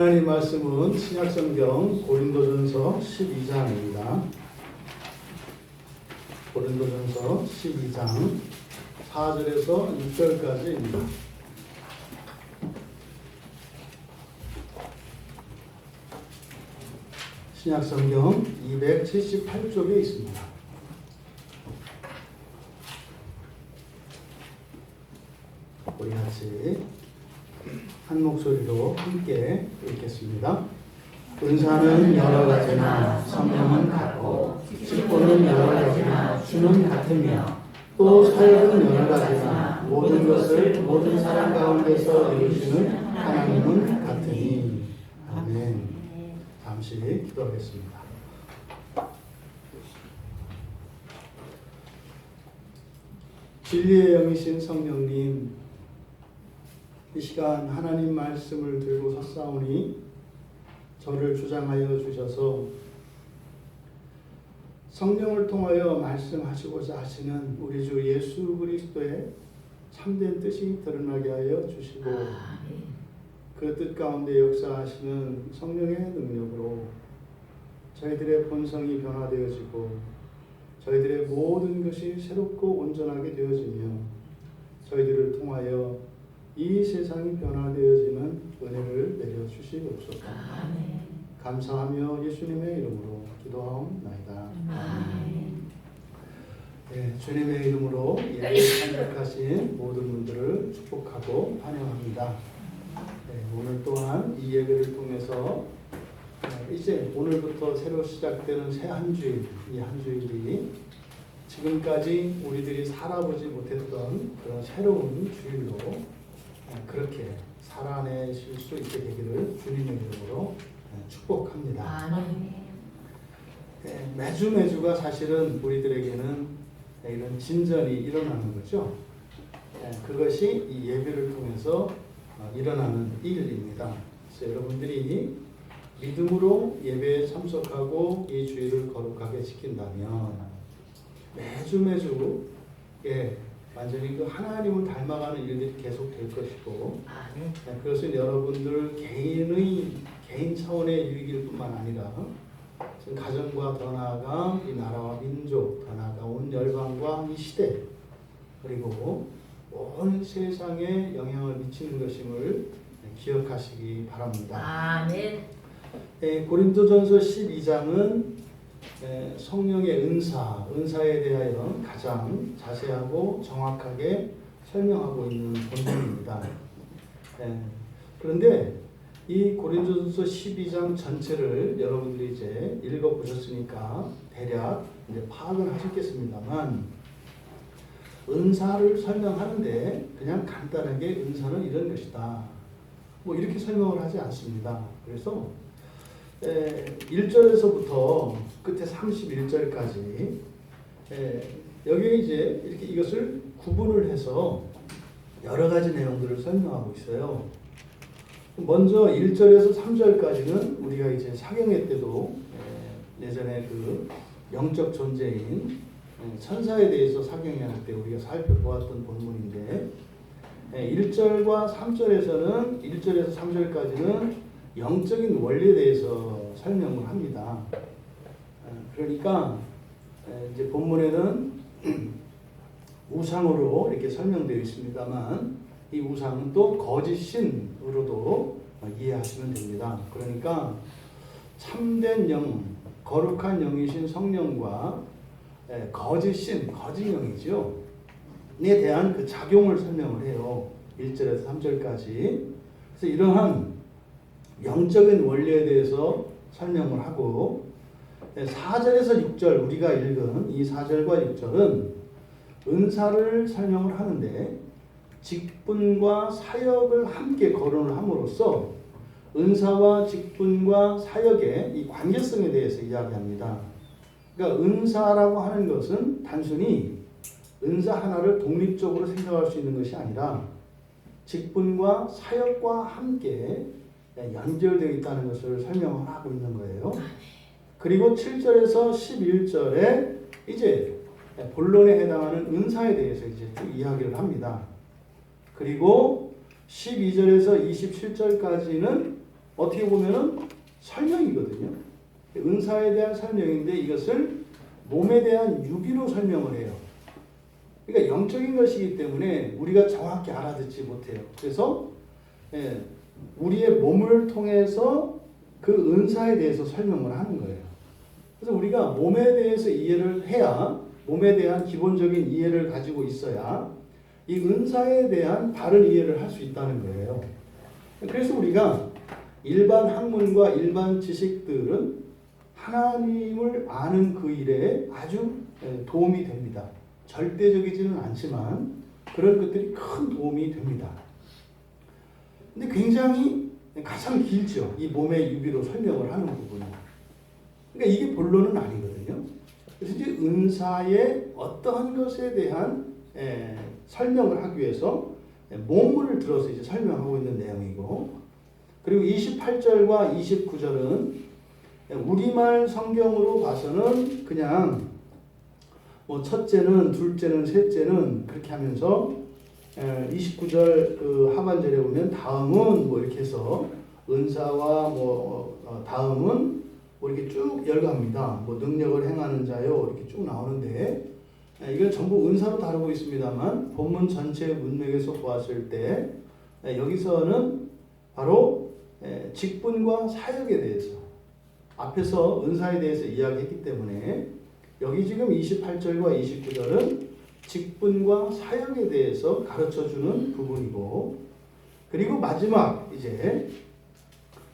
하나님 말씀은 신약성경 고린도전서 12장입니다. 고린도전서 12장 4절에서 6절까지입니다. 신약성경 278쪽에 있습니다. 우리 같이 한 목소리로 함께 읽겠습니다. 은사는 여러 가지나 성령은 같고 직분은 여러 가지나 주는 같으며 또 사역은 여러 가지나 모든 것을 모든 사람 가운데서 이루시는 하나님은 같으니. 아멘. 잠시 기도하겠습니다. 진리의 영이신 성령님, 이 시간 하나님 말씀을 들고 섰사오니 저를 주장하여 주셔서 성령을 통하여 말씀하시고자 하시는 우리 주 예수 그리스도의 참된 뜻이 드러나게 하여 주시고 그 뜻 가운데 역사하시는 성령의 능력으로 저희들의 본성이 변화되어지고 저희들의 모든 것이 새롭고 온전하게 되어지며 저희들을 통하여 이 세상이 변화되어지는 은혜를 내려주시옵소서. 감사하며 예수님의 이름으로 기도하옵나이다. 네, 주님의 이름으로 예배에 참석하신 모든 분들을 축복하고 환영합니다. 네, 오늘 또한 이 예배를 통해서 이제 오늘부터 새로 시작되는 새 한 주일, 이 한 주일이 지금까지 우리들이 살아보지 못했던 그런 새로운 주일로 그렇게 살아내실 수 있게 되기를 주님의 이름으로 축복합니다. 매주가 사실은 우리들에게는 이런 진전이 일어나는 거죠. 그것이 이 예배를 통해서 일어나는 일입니다. 그래서 여러분들이 믿음으로 예배에 참석하고 이 주일을 거룩하게 지킨다면 매주 완전히 그 하나님을 닮아가는 일들이 계속 될 것이고, 그것은 여러분들 개인 차원의 유익일 뿐만 아니라 가정과 더 나아가 이 나라와 민족, 더 나아가 온 열방과 이 시대, 그리고 온 세상에 영향을 미치는 것임을 기억하시기 바랍니다. 아멘. 고린도전서 12장은 성령의 은사에 대하여 가장 자세하고 정확하게 설명하고 있는 본문입니다. 그런데 이 고린도전서 12장 전체를 여러분들이 이제 읽어보셨으니까 대략 이제 파악을 하셨겠습니다만, 은사를 설명하는데 그냥 간단하게 은사는 이런 것이다, 뭐 이렇게 설명을 하지 않습니다. 그래서 1절에서부터 끝에 31절까지 여기에 이제 이렇게 이것을 구분을 해서 여러 가지 내용들을 설명하고 있어요. 먼저 1절에서 3절까지는 우리가 이제 사경회 때도 예전에 그 영적 존재인 천사에 대해서 사경회 할 때 우리가 살펴보았던 본문인데, 1절과 3절에서는 1절에서 3절까지는 영적인 원리에 대해서 설명을 합니다. 그러니까 이제 본문에는 우상으로 이렇게 설명되어 있습니다만, 이 우상은 또 거짓 신으로도 이해하시면 됩니다. 그러니까 참된 영, 거룩한 영이신 성령과 거짓 신, 거짓 영이죠, 에 대한 그 작용을 설명을 해요. 1절에서 3절까지. 그래서 이러한 영적인 원리에 대해서 설명을 하고, 4절에서 6절 우리가 읽은 이 4절과 6절은 은사를 설명을 하는데 직분과 사역을 함께 거론을 함으로써 은사와 직분과 사역의 이 관계성에 대해서 이야기합니다. 그러니까 은사라고 하는 것은 단순히 은사 하나를 독립적으로 생각할 수 있는 것이 아니라 직분과 사역과 함께 연결되어 있다는 것을 설명을 하고 있는 거예요. 그리고 7절에서 11절에 이제 본론에 해당하는 은사에 대해서 이제 쭉 이야기를 합니다. 그리고 12절에서 27절까지는 어떻게 보면은 설명이거든요. 은사에 대한 설명인데 이것을 몸에 대한 유비로 설명을 해요. 그러니까 영적인 것이기 때문에 우리가 정확히 알아듣지 못해요. 그래서 우리의 몸을 통해서 그 은사에 대해서 설명을 하는 거예요. 그래서 우리가 몸에 대해서 이해를 해야, 몸에 대한 기본적인 이해를 가지고 있어야 이 은사에 대한 바른 이해를 할 수 있다는 거예요. 그래서 우리가 일반 학문과 일반 지식들은 하나님을 아는 그 일에 아주 도움이 됩니다. 절대적이지는 않지만 그런 것들이 큰 도움이 됩니다. 근데 굉장히 가장 길죠. 이 몸의 유비로 설명을 하는 부분은. 그러니까 이게 본론은 아니거든요. 그래서 이제 은사의 어떠한 것에 대한 설명을 하기 위해서 몸을 들어서 이제 설명하고 있는 내용이고, 그리고 28절과 29절은 우리말 성경으로 봐서는 그냥 뭐 첫째는, 둘째는, 셋째는 그렇게 하면서 29절 그 하반절에 보면 다음은 뭐 이렇게 해서 은사와 뭐 다음은 뭐 이렇게 쭉 열거합니다. 뭐 능력을 행하는 자요 이렇게 쭉 나오는데 이건 전부 은사로 다루고 있습니다만 본문 전체의 문맥에서 보았을 때 여기서는 바로 직분과 사역에 대해서 앞에서 은사에 대해서 이야기했기 때문에 여기 지금 28절과 29절은 직분과 사역에 대해서 가르쳐주는 부분이고, 그리고 마지막 이제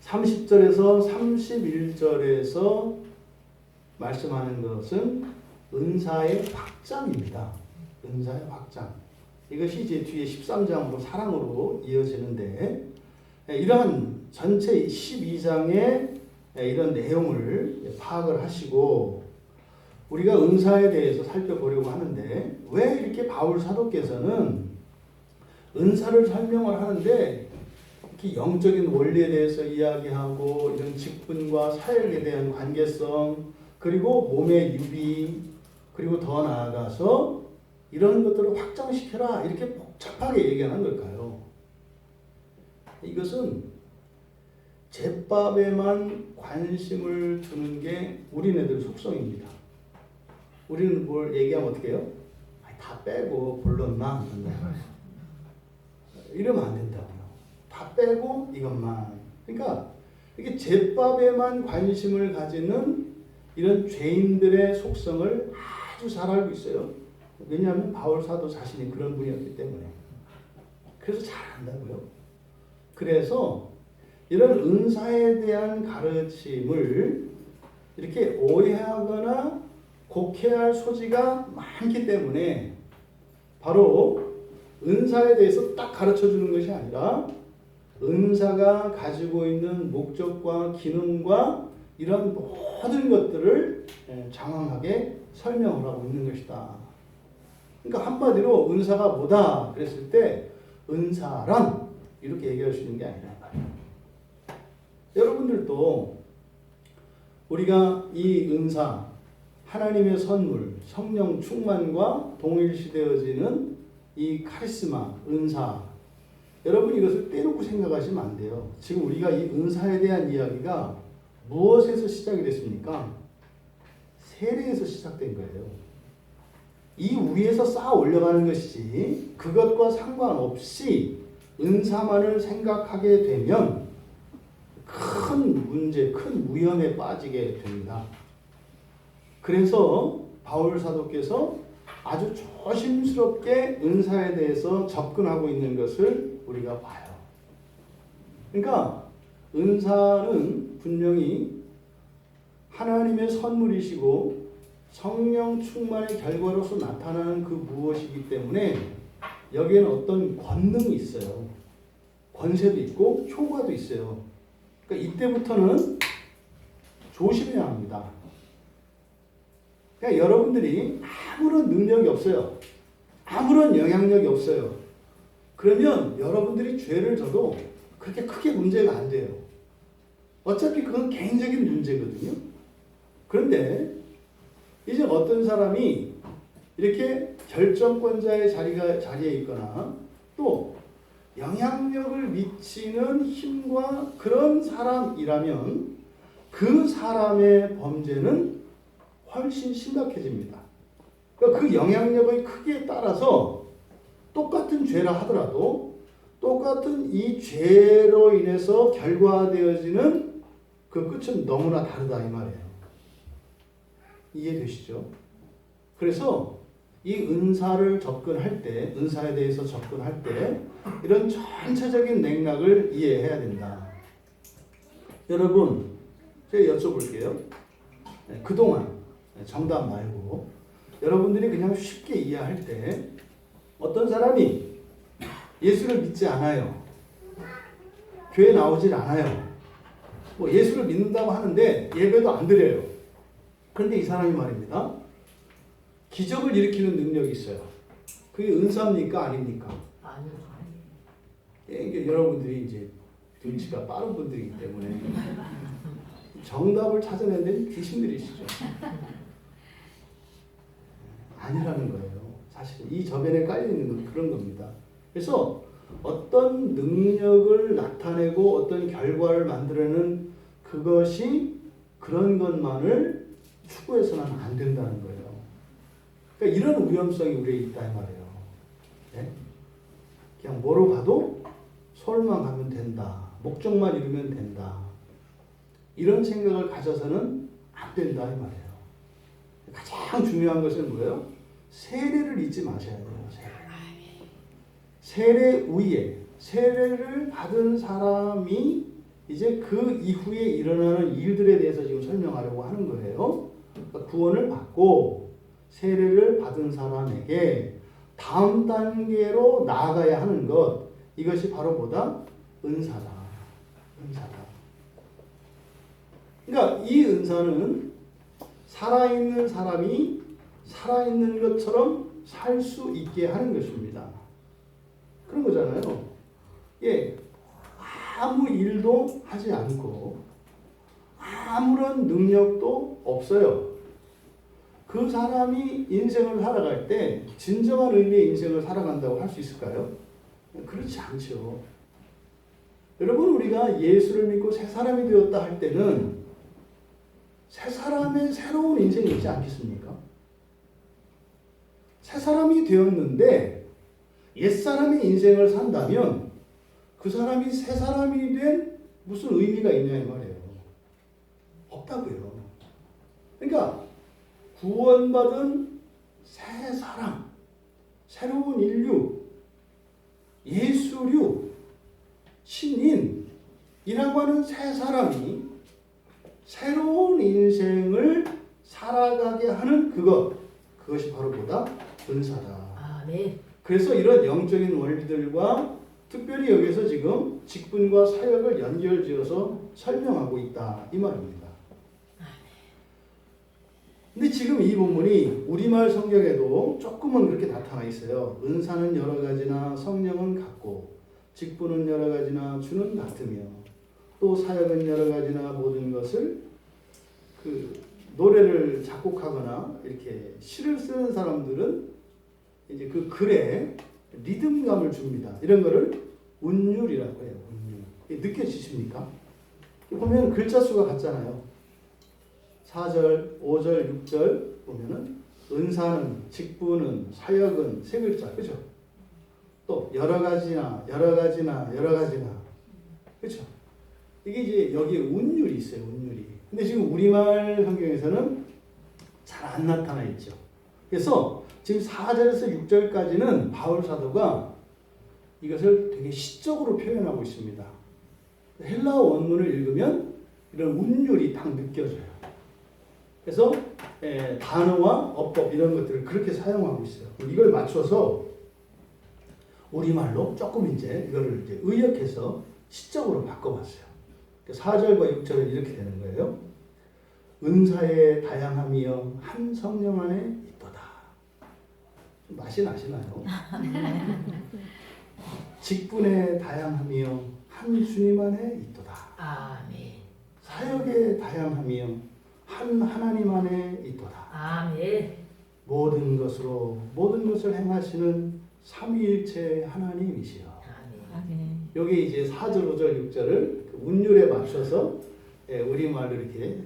30절에서 31절에서 말씀하는 것은 은사의 확장입니다. 은사의 확장. 이것이 이제 뒤에 13장으로 사랑으로 이어지는데, 이러한 전체 12장의 이런 내용을 파악을 하시고 우리가 은사에 대해서 살펴보려고 하는데, 왜 이렇게 바울 사도께서는 은사를 설명을 하는데 이렇게 영적인 원리에 대해서 이야기하고 이런 직분과 사역에 대한 관계성, 그리고 몸의 유비, 그리고 더 나아가서 이런 것들을 확장시켜라 이렇게 복잡하게 얘기하는 걸까요? 이것은 제밥에만 관심을 두는 게 우리네들 속성입니다. 우리는 뭘 얘기하면 어떻게 해요? 다 빼고 본론만 한다. 이러면 안 된다고요. 다 빼고 이것만. 그러니까 이렇게 제밥에만 관심을 가지는 이런 죄인들의 속성을 아주 잘 알고 있어요. 왜냐하면 바울 사도 자신이 그런 분이었기 때문에. 그래서 잘 안다고요. 그래서 이런 은사에 대한 가르침을 이렇게 오해하거나 곡해할 소지가 많기 때문에 바로 은사에 대해서 딱 가르쳐 주는 것이 아니라 은사가 가지고 있는 목적과 기능과 이런 모든 것들을 장황하게 설명을 하고 있는 것이다. 그러니까 한마디로 은사가 뭐다 그랬을 때 은사란 이렇게 얘기할 수 있는 게 아니라 여러분들도 우리가 이 은사, 하나님의 선물, 성령 충만과 동일시되어지는 이 카리스마, 은사, 여러분 이것을 떼놓고 생각하시면 안 돼요. 지금 우리가 이 은사에 대한 이야기가 무엇에서 시작이 됐습니까? 세례에서 시작된 거예요. 이 위에서 쌓아 올려가는 것이지 그것과 상관없이 은사만을 생각하게 되면 큰 문제, 큰 위험에 빠지게 됩니다. 그래서 바울 사도께서 아주 조심스럽게 은사에 대해서 접근하고 있는 것을 우리가 봐요. 그러니까 은사는 분명히 하나님의 선물이시고 성령 충만의 결과로서 나타나는 그 무엇이기 때문에 여기에는 어떤 권능이 있어요. 권세도 있고 효과도 있어요. 그러니까 이때부터는 조심해야 합니다. 그러니까 여러분들이 아무런 능력이 없어요. 아무런 영향력이 없어요. 그러면 여러분들이 죄를 져도 그렇게 크게 문제가 안 돼요. 어차피 그건 개인적인 문제거든요. 그런데 이제 어떤 사람이 이렇게 결정권자의 자리에 있거나 또 영향력을 미치는 힘과 그런 사람이라면 그 사람의 범죄는 훨씬 심각해집니다. 그러니까 그 영향력의 크기에 따라서 똑같은 죄라 하더라도 똑같은 이 죄로 인해서 결과되어지는 그 끝은 너무나 다르다 이 말이에요. 이해되시죠? 그래서 이 은사를 접근할 때, 은사에 대해서 접근할 때 이런 전체적인 맥락을 이해해야 된다. 여러분, 제가 여쭤볼게요. 그동안 정답 말고 여러분들이 그냥 쉽게 이해할 때 어떤 사람이 예수를 믿지 않아요. 교회 나오질 않아요. 뭐 예수를 믿는다고 하는데 예배도 안 드려요. 그런데 이 사람이 말입니다. 기적을 일으키는 능력이 있어요. 그게 은사입니까? 아닙니까? 아니요. 이게 여러분들이 이제 눈치가 빠른 분들이기 때문에 정답을 찾아내는 데는 귀신들이시죠. 아니라는 거예요. 사실 이 저변에 깔려있는 건 그런 겁니다. 그래서 어떤 능력을 나타내고 어떤 결과를 만들어내는 그것이 그런 것만을 추구해서는 안 된다는 거예요. 그러니까 이런 위험성이 우리에 있다 이 말이에요. 네? 그냥 뭐로 가도 서울만 가면 된다. 목적만 이루면 된다. 이런 생각을 가져서는 안 된다 이 말이에요. 가장 중요한 것은 뭐예요? 세례를 잊지 마셔야 돼요. 세례 위에 세례를 받은 사람이 이제 그 이후에 일어나는 일들에 대해서 지금 설명하려고 하는 거예요. 그러니까 구원을 받고 세례를 받은 사람에게 다음 단계로 나아가야 하는 것, 이것이 바로 뭐다? 은사다. 은사다. 그러니까 이 은사는 살아있는 사람이 살아있는 것처럼 살 수 있게 하는 것입니다. 그런 거잖아요. 예, 아무 일도 하지 않고 아무런 능력도 없어요. 그 사람이 인생을 살아갈 때 진정한 의미의 인생을 살아간다고 할 수 있을까요? 그렇지 않죠. 여러분, 우리가 예수를 믿고 새 사람이 되었다 할 때는 새 사람의 새로운 인생이 있지 않겠습니까? 새 사람이 되었는데 옛사람의 인생을 산다면 그 사람이 새 사람이 된 무슨 의미가 있냐 이 말이에요. 없다고요. 그러니까 구원받은 새 사람, 새로운 인류, 예수류, 신인이라고 하는 새 사람이 새로운 인생을 살아가게 하는 그것이 바로 뭐다? 은사다. 아, 네. 그래서 이런 영적인 원리들과 특별히 여기서 지금 직분과 사역을 연결지어서 설명하고 있다 이 말입니다. 근데 지금 이 본문이 우리말 성경에도 조금은 그렇게 나타나 있어요. 은사는 여러 가지나 성령은 같고 직분은 여러 가지나 주는 같으며 또 사역은 여러 가지나 모든 것을 그 노래를 작곡하거나 이렇게 시를 쓰는 사람들은 이제 그 글에 리듬감을 줍니다. 이런 거를 운율이라고 해요. 운율. 느껴지십니까? 보면 글자 수가 같잖아요. 4절, 5절, 6절 보면은 은사는, 직분은, 사역은 세 글자, 그죠? 또 여러 가지나, 그죠? 이게 이제 여기에 운율이 있어요. 운율이. 근데 지금 우리말 성경에서는 잘 안 나타나 있죠. 그래서 지금 4절에서 6절까지는 바울 사도가 이것을 되게 시적으로 표현하고 있습니다. 헬라어 원문을 읽으면 이런 운율이 딱 느껴져요. 그래서 단어와 어법 이런 것들을 그렇게 사용하고 있어요. 이걸 맞춰서 우리말로 조금 이제 이거를 이제 의역해서 시적으로 바꿔봤어요. 4절과 6절은 이렇게 되는 거예요. 은사의 다양함이여 한 성령 안에 있도다. 좀 맛이 나시나요? 직분의 다양함이여 한 주님 안에 있도다. 아멘. 사역의 다양함이여 한 하나님 안에 있도다. 아멘. 모든 것으로 모든 것을 행하시는 삼위일체 하나님이시여. 아멘. 아멘. 여기 이제 4절, 5절, 6절을 운율에 맞춰서 우리말로 이렇게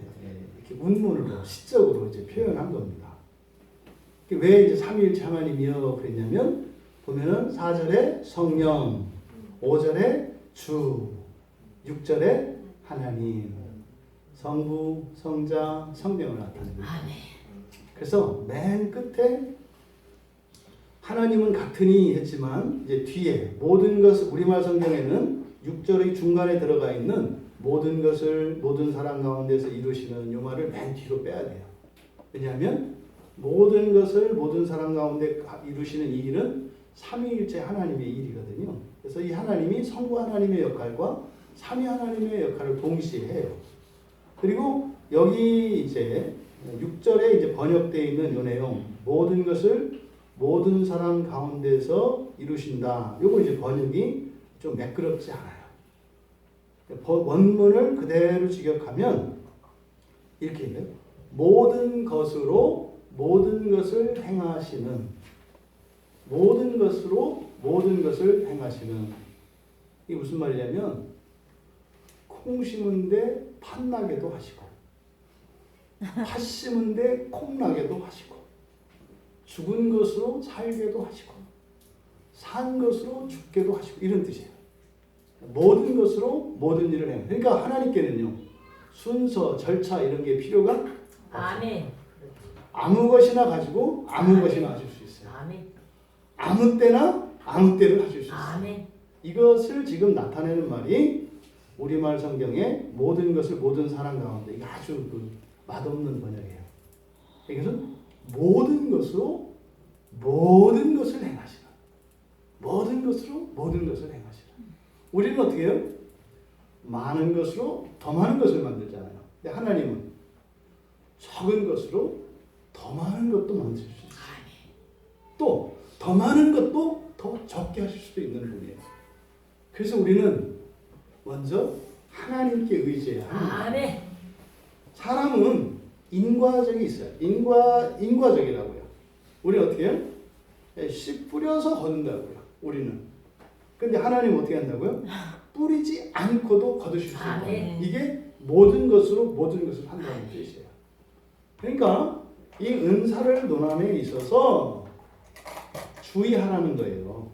운문으로 시적으로 이제 표현한 겁니다. 왜 이제 삼위일체 하나님이여 그랬냐면 보면은 4절에 성령, 5절에 주, 6절에 하나님, 성부, 성자, 성령을 나타냅니다. 아멘. 그래서 맨 끝에 하나님은 같으니 했지만 이제 뒤에 모든 것을 우리말 성경에는 6절의 중간에 들어가 있는 모든 것을 모든 사람 가운데서 이루시는 이 말을 맨 뒤로 빼야 돼요. 왜냐하면 모든 것을 모든 사람 가운데 이루시는 이 일은 삼위일체 하나님의 일이거든요. 그래서 이 하나님이 성부 하나님의 역할과 삼위 하나님의 역할을 동시에 해요. 그리고 여기 이제 6절에 이제 번역되어 있는 이 내용 모든 것을 모든 사람 가운데서 이루신다. 요거 이제 번역이 좀 매끄럽지 않아요. 원문을 그대로 직역하면 이렇게 있네요. 모든 것으로 모든 것을 행하시는 모든 것으로 모든 것을 행하시는 이게 무슨 말이냐면 콩 심은데 팥 나게도 하시고 팥 심은데 콩 나게도 하시고 죽은 것으로 살게도 하시고 산 것으로 죽게도 하시고 이런 뜻이에요. 모든 것으로 모든 일을 해요. 그러니까 하나님께는요 순서, 절차 이런 게 필요가 없어요. 아멘. 아무 것이나 가지고 아무 것이나 하실 수 있어요. 아멘. 아무 때나 아무 때를 하실 수 있어요. 아멘. 이것을 지금 나타내는 말이 우리말 성경의 모든 것을 모든 사람 가운데 이게 아주 맛없는 번역이에요. 이것은 모든 것으로 모든 것을 행하시는 모든 것으로 모든 것을 행하시는 우리는 어떻게 해요? 많은 것으로 더 많은 것을 만들잖아요. 근데 하나님은 적은 것으로 더 많은 것도 만드실 수 있어요. 또 더 많은 것도 더 적게 하실 수도 있는 분이에요. 그래서 우리는 먼저 하나님께 의지해야 합니다. 아멘. 사람은 인과적이 있어요. 인과적이라고요. 우리는 어떻게 해요? 씨 뿌려서 거둔다고요. 우리는. 근데 하나님은 어떻게 한다고요? 뿌리지 않고도 거두실 수 있다. 이게 모든 것으로 모든 것을 한다는 뜻이에요. 그러니까 이 은사를 논함에 있어서 주의하라는 거예요.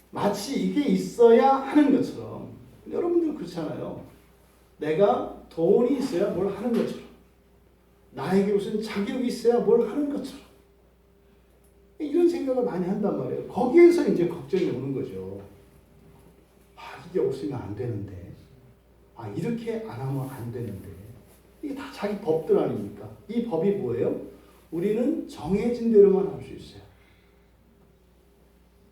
마치 이게 있어야 하는 것처럼. 여러분들 그렇잖아요. 내가 돈이 있어야 뭘 하는 것처럼. 나에게 무슨 자격이 있어야 뭘 하는 것처럼. 이런 생각을 많이 한단 말이에요. 거기에서 이제 걱정이 오는 거죠. 이게 없으면 안 되는데. 이렇게 안 하면 안 되는데. 이게 다 자기 법들 아닙니까? 이 법이 뭐예요? 우리는 정해진 대로만 할 수 있어요.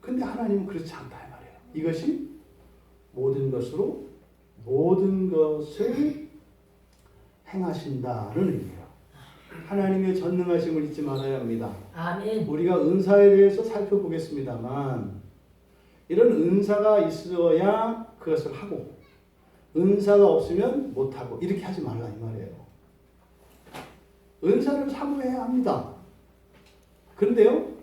근데 하나님은 그렇지 않다 이 말이에요. 이것이 모든 것으로 모든 것을 행하신다는 의미예요. 하나님의 전능하심을 잊지 말아야 합니다. 아멘. 우리가 은사에 대해서 살펴보겠습니다만 이런 은사가 있어야 그것을 하고 은사가 없으면 못하고 이렇게 하지 말라 이 말이에요. 은사를 사모해야 합니다. 그런데요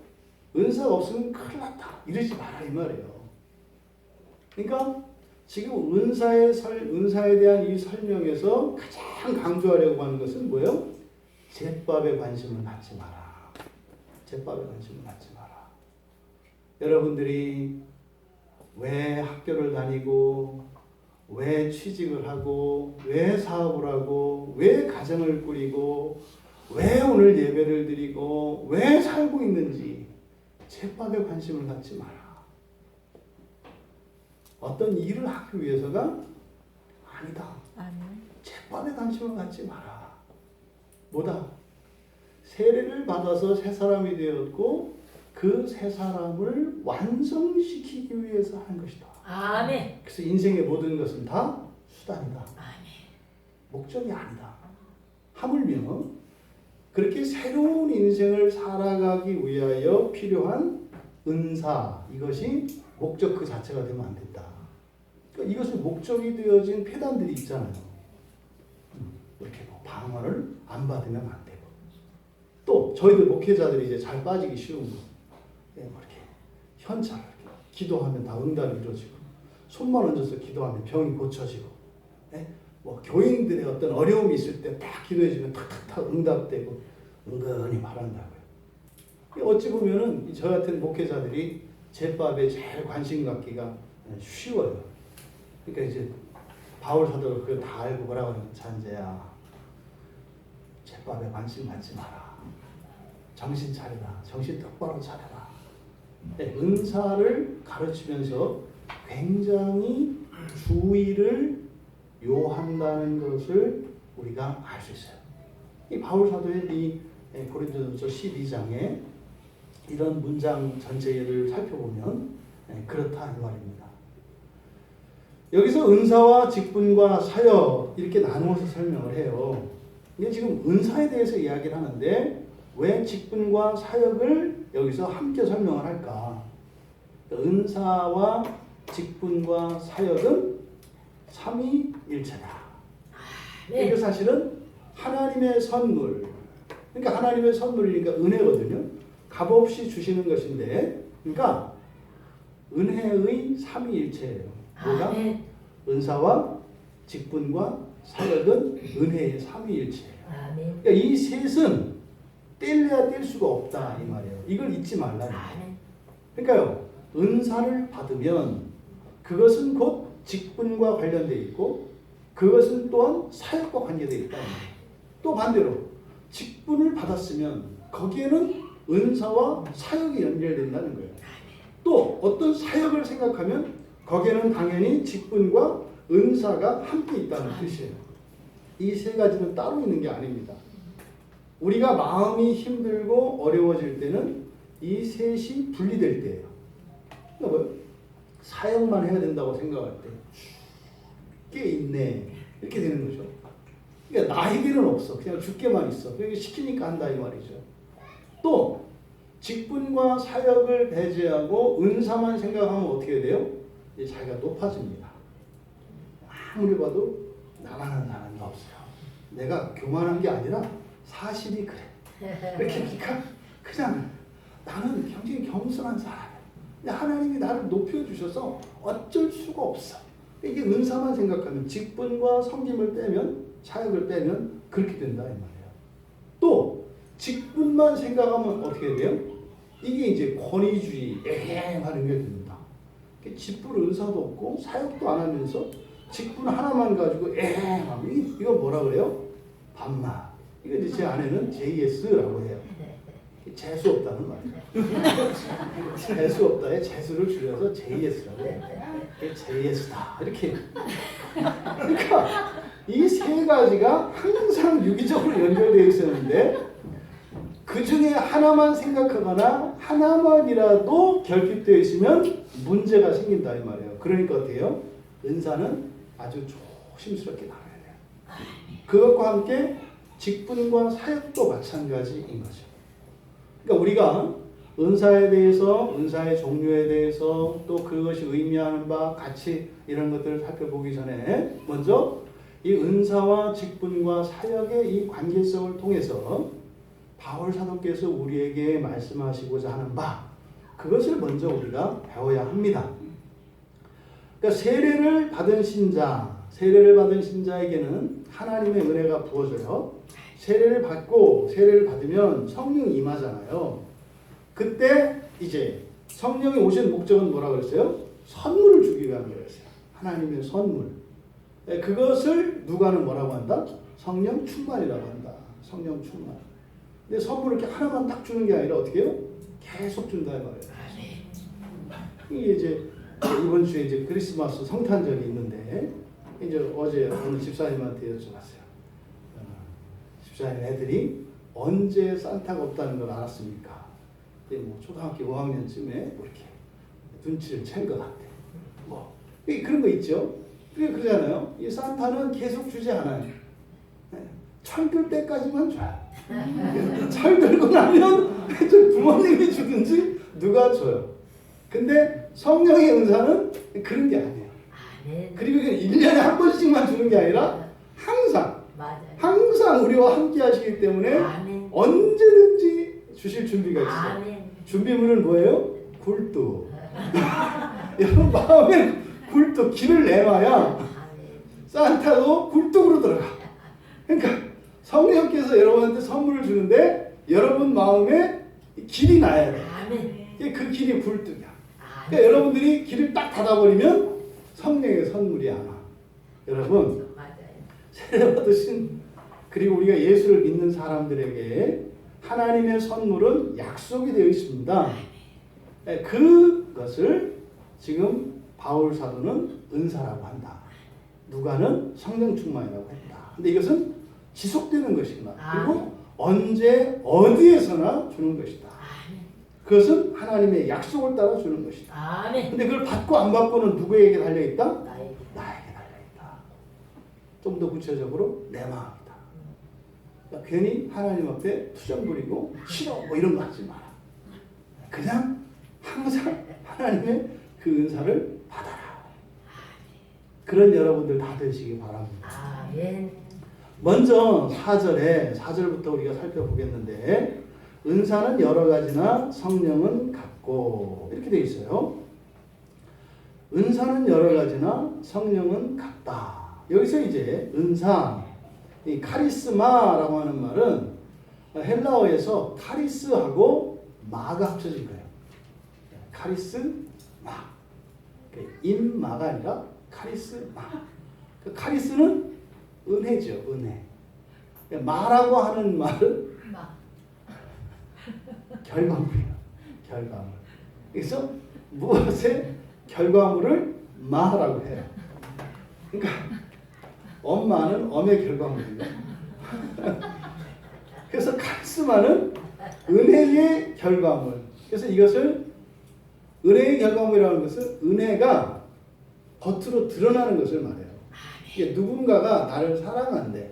은사가 없으면 큰일 났다 이러지 마라 이 말이에요. 그러니까 지금 은사에 대한 이 설명에서 가장 강조하려고 하는 것은 뭐예요? 제법에 관심을 갖지 마라. 제법에 관심을 갖지 마라. 여러분들이 왜 학교를 다니고 왜 취직을 하고 왜 사업을 하고 왜 가정을 꾸리고 왜 오늘 예배를 드리고 왜 살고 있는지 제법에 관심을 갖지 마라. 어떤 일을 하기 위해서가 아니다. 제법에 관심을 갖지 마라. 뭐다? 세례를 받아서 새 사람이 되었고 그 새 사람을 완성시키기 위해서 하는 것이다. 아멘. 그래서 인생의 모든 것은 다 수단이다. 아멘. 목적이 아니다. 하물며 그렇게 새로운 인생을 살아가기 위하여 필요한 은사 이것이 목적 그 자체가 되면 안 된다. 그러니까 이것을 목적이 되어진 폐단들이 있잖아요. 이렇게 뭐 방언을 안 받으면 안 되고 또 저희들 목회자들이 이제 잘 빠지기 쉬운 거, 뭐 이렇게 현찰 기도하면 다 응답이 이루어지고, 손만 얹어서 기도하면 병이 고쳐지고, 예? 뭐 교인들의 어떤 어려움이 있을 때 딱 기도해주면 탁탁탁 응답되고 은근히 말한다고요. 어찌 보면은 저 같은 목회자들이 제밥에 제일 관심 갖기가 쉬워요. 그러니까 이제 바울 사도가 그걸 다 알고 뭐라고 하냐면, 잔재야, 제밥에 관심 갖지 마라. 정신 차려라. 정신 똑바로 차려라. 네, 은사를 가르치면서 굉장히 주의를 요한다는 것을 우리가 알 수 있어요. 이 바울 사도의 이 고린도전서 12장에 이런 문장 전체를 살펴보면 그렇다 이 말입니다. 여기서 은사와 직분과 사역 이렇게 나누어서 설명을 해요. 근데 지금 은사에 대해서 이야기를 하는데 왜 직분과 사역을 여기서 함께 설명을 할까? 은사와 직분과 사역은 삼위일체다. 네. 이게 사실은 하나님의 선물. 그러니까 하나님의 선물이니까 은혜거든요. 값없이 주시는 것인데, 그러니까 은혜의 삼위일체예요. 뭐가? 아멘. 은사와 직분과 사역은 은혜의 삼위일체예요. 아멘. 그러니까 이 셋은 뗄래야 뗄 수가 없다 이 말이에요. 이걸 잊지 말라. 아멘. 그러니까요, 은사를 받으면 그것은 곧 직분과 관련되어 있고 그것은 또한 사역과 관계되어 있다. 또 반대로 직분을 받았으면 거기에는 은사와 사역이 연결된다는 거예요. 또 어떤 사역을 생각하면 거기에는 당연히 직분과 은사가 함께 있다는 뜻이에요. 이 세 가지는 따로 있는 게 아닙니다. 우리가 마음이 힘들고 어려워질 때는 이 셋이 분리될 때예요. 그러니까 뭐요? 사역만 해야 된다고 생각할 때 꽤 있네 이렇게 되는 거죠. 그러니까 나에게는 없어. 그냥 죽게만 있어. 그러니까 시키니까 한다 이 말이죠. 또 직분과 사역을 배제하고 은사만 생각하면 어떻게 돼요? 이제 자기가 높아집니다. 아무리 봐도 나만한 사람이 없어요. 내가 교만한 게 아니라 사실이 그래. 이렇게 하니까 그냥 나는 굉장히 겸손한 사람이야. 근데 하나님이 나를 높여주셔서 어쩔 수가 없어. 이게 은사만 생각하면, 직분과 섬김을 빼면, 사역을 빼면 그렇게 된다 이 말이에요. 또 직분만 생각하면 어떻게 돼요? 이게 이제 권위주의, 하는 게 됩니다. 직분 은사도 없고 사역도 안 하면서 직분 하나만 가지고 하면 이거 뭐라 그래요? 반말. 이거 이제 제 아내는 JS라고 해요. 재수 없다는 말이에요. 재수 없다에 재수를 줄여서 JS라고 해요. JS다 이렇게. 그러니까 이 세 가지가 항상 유기적으로 연결되어 있었는데 그 중에 하나만 생각하거나 하나만이라도 결핍되어 있으면 문제가 생긴다 이 말이에요. 그러니까 어때요? 은사는 아주 조심스럽게 나가야 돼요. 그것과 함께 직분과 사역도 마찬가지인 거죠. 그러니까 우리가 은사에 대해서, 은사의 종류에 대해서, 또 그것이 의미하는 바, 가치 이런 것들을 살펴보기 전에 먼저 이 은사와 직분과 사역의 이 관계성을 통해서 바울 사도께서 우리에게 말씀하시고자 하는 바, 그것을 먼저 우리가 배워야 합니다. 그러니까 세례를 받은 신자에게는 하나님의 은혜가 부어져요. 세례를 받고 세례를 받으면 성령이 임하잖아요. 그때 이제 성령이 오신 목적은 뭐라고 그랬어요? 선물을 주기 위한 거였어요. 하나님의 선물. 그것을 누가는 뭐라고 한다? 성령 충만이라고 한다. 성령 충만. 근데 선물을 이렇게 하나만 딱 주는 게 아니라 어떻게 해요? 계속 준다 이 말이에요. 이게 이제 이번 주에 이제 크리스마스 성탄절이 있는데 이제 어제 오늘 집사님한테 여쭤봤어요. 집사님 애들이 언제 산타가 없다는 걸 알았습니까? 뭐 초등학교 5학년쯤에 뭐 이렇게 눈치를 챈 것 같아. 뭐 그런 거 있죠. 그러잖아요. 이 산타는 계속 주지 않아요. 철들 때까지만 줘요. 철들고 나면 부모님이 주든지 누가 줘요. 근데 성령의 은사는 그런 게 아니에요. 그리고 1년에 한 번씩만 주는 게 아니라 항상 항상 우리와 함께 하시기 때문에 언제든지 주실 준비가 있어요. 준비물은 뭐예요? 굴뚝. 여러분 마음에 굴뚝 길을 내놔야 아멘. 산타도 굴뚝으로 들어가. 그러니까 성령께서 여러분한테 선물을 주는데 여러분 마음에 길이 나야 돼. 아멘. 그 길이 굴뚝이야. 아멘. 그러니까 여러분들이 길을 딱 닫아버리면 성령의 선물이 안 와. 여러분 맞아요. 세례 받으신 그리고 우리가 예수를 믿는 사람들에게 하나님의 선물은 약속이 되어 있습니다. 그것을 지금 바울 사도는 은사라고 한다. 누가는 성령 충만이라고 했다. 근데 이것은 지속되는 것이다. 그리고 언제 어디에서나 주는 것이다. 아멘. 그것은 하나님의 약속을 따라 주는 것이다. 아멘. 근데 그걸 받고 안 받고는 누구에게 달려있다? 나에게. 나에게 달려있다. 좀 더 구체적으로 내 마음이다. 그러니까 괜히 하나님 앞에 투정 부리고 싫어 뭐 이런 거 하지 마라. 그냥 항상 하나님의 그 은사를 받아라. 그런 여러분들 다 되시기 바랍니다. 아멘. 먼저 4절부터 우리가 살펴보겠는데 은사는 여러 가지나 성령은 같고 이렇게 되어 있어요. 은사는 여러 가지나 성령은 같다. 여기서 이제 은사, 이 카리스마라고 하는 말은 헬라어에서 카리스하고 마가 합쳐진 거예요. 카리스마. 인마가 아니라 카리스마. 그 카리스는 은혜죠, 은혜. 마라고 하는 말은 마. 결과물이에요. 결과물. 그래서 무엇의 결과물을 마라고 해요. 그러니까 엄마는 엄의 결과물이에요. 그래서 카리스마는 은혜의 결과물. 그래서 이것을 은혜의 결과물이라는 것은 은혜가 겉으로 드러나는 것을 말해요. 이게 누군가가 나를 사랑한대.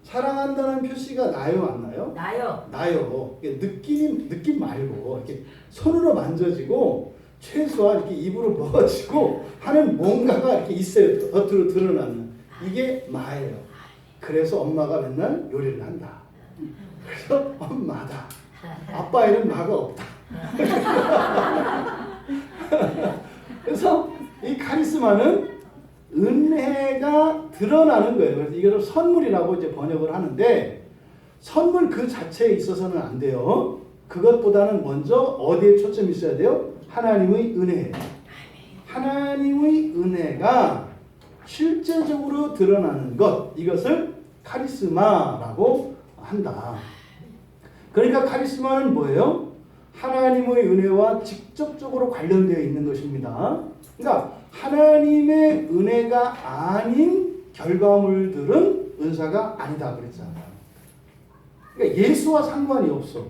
사랑한다는 표시가 나요, 안 나요? 나요. 나요. 이게 느낌 말고 이렇게 손으로 만져지고 최소한 이렇게 입으로 먹어지고 하는 뭔가가 이렇게 있어요. 겉으로 드러나는. 이게 마예요. 그래서 엄마가 맨날 요리를 한다. 그래서 엄마다. 아빠에는 마가 없다. 그래서 이 카리스마는 은혜가 드러나는 거예요. 그래서 이것을 선물이라고 이제 번역을 하는데 선물 그 자체에 있어서는 안 돼요. 그것보다는 먼저 어디에 초점이 있어야 돼요? 하나님의 은혜. 하나님의 은혜가 실제적으로 드러나는 것, 이것을 카리스마라고 한다. 그러니까 카리스마는 뭐예요? 하나님의 은혜와 직접적으로 관련되어 있는 것입니다. 그러니까 하나님의 은혜가 아닌 결과물들은 은사가 아니다 그랬잖아요. 그러니까 예수와 상관이 없어.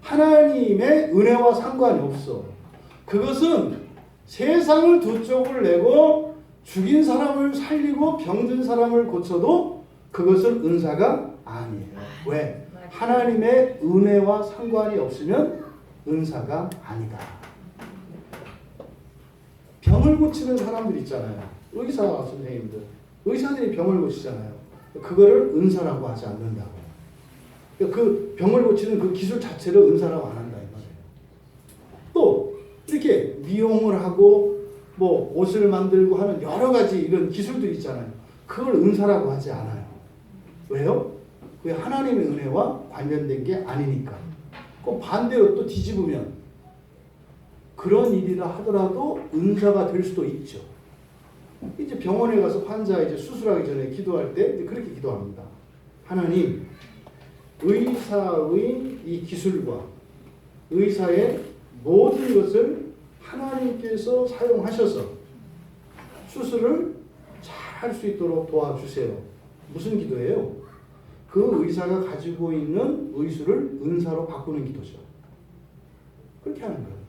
하나님의 은혜와 상관이 없어. 그것은 세상을 두 쪽을 내고 죽인 사람을 살리고 병든 사람을 고쳐도 그것은 은사가 아니에요. 왜? 하나님의 은혜와 상관이 없으면 은사가 아니다. 병을 고치는 사람들 있잖아요. 의사 선생님들. 의사들이 병을 고치잖아요. 그거를 은사라고 하지 않는다고. 그 병을 고치는 그 기술 자체를 은사라고 안 한다 이 말이에요. 또 이렇게 미용을 하고 뭐 옷을 만들고 하는 여러 가지 이런 기술들이 있잖아요. 그걸 은사라고 하지 않아요. 왜요? 그게 하나님의 은혜와 관련된 게 아니니까. 그 반대로 또 뒤집으면 그런 일이라 하더라도 은사가 될 수도 있죠. 이제 병원에 가서 환자 이제 수술하기 전에 기도할 때 이제 그렇게 기도합니다. 하나님, 의사의 이 기술과 의사의 모든 것을 하나님께서 사용하셔서 수술을 잘 할 수 있도록 도와주세요. 무슨 기도예요? 그 의사가 가지고 있는 의술을 은사로 바꾸는 기도죠. 그렇게 하는 거예요.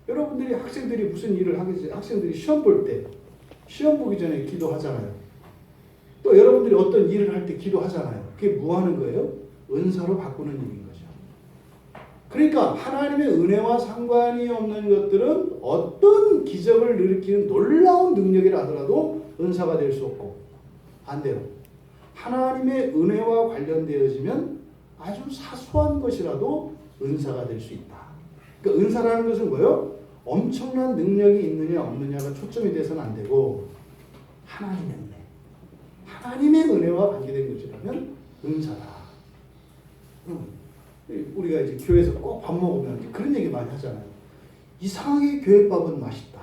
여러분들이 학생들이 무슨 일을 하겠어요? 학생들이 시험 볼 때, 시험 보기 전에 기도하잖아요. 또 여러분들이 어떤 일을 할 때 기도하잖아요. 그게 뭐 하는 거예요? 은사로 바꾸는 일인 거죠. 그러니까 하나님의 은혜와 상관이 없는 것들은 어떤 기적을 일으키는 놀라운 능력이라 하더라도 은사가 될 수 없고, 반대로 하나님의 은혜와 관련되어지면 아주 사소한 것이라도 은사가 될 수 있다. 그러니까 은사라는 것은 뭐예요? 엄청난 능력이 있느냐 없느냐가 초점이 돼서는 안 되고 하나님의 은혜, 하나님의 은혜와 관계된 것이라면 은사다. 우리가 이제 교회에서 꼭 밥 먹으면 이제 그런 얘기 많이 하잖아요. 이상하게 교회밥은 맛있다.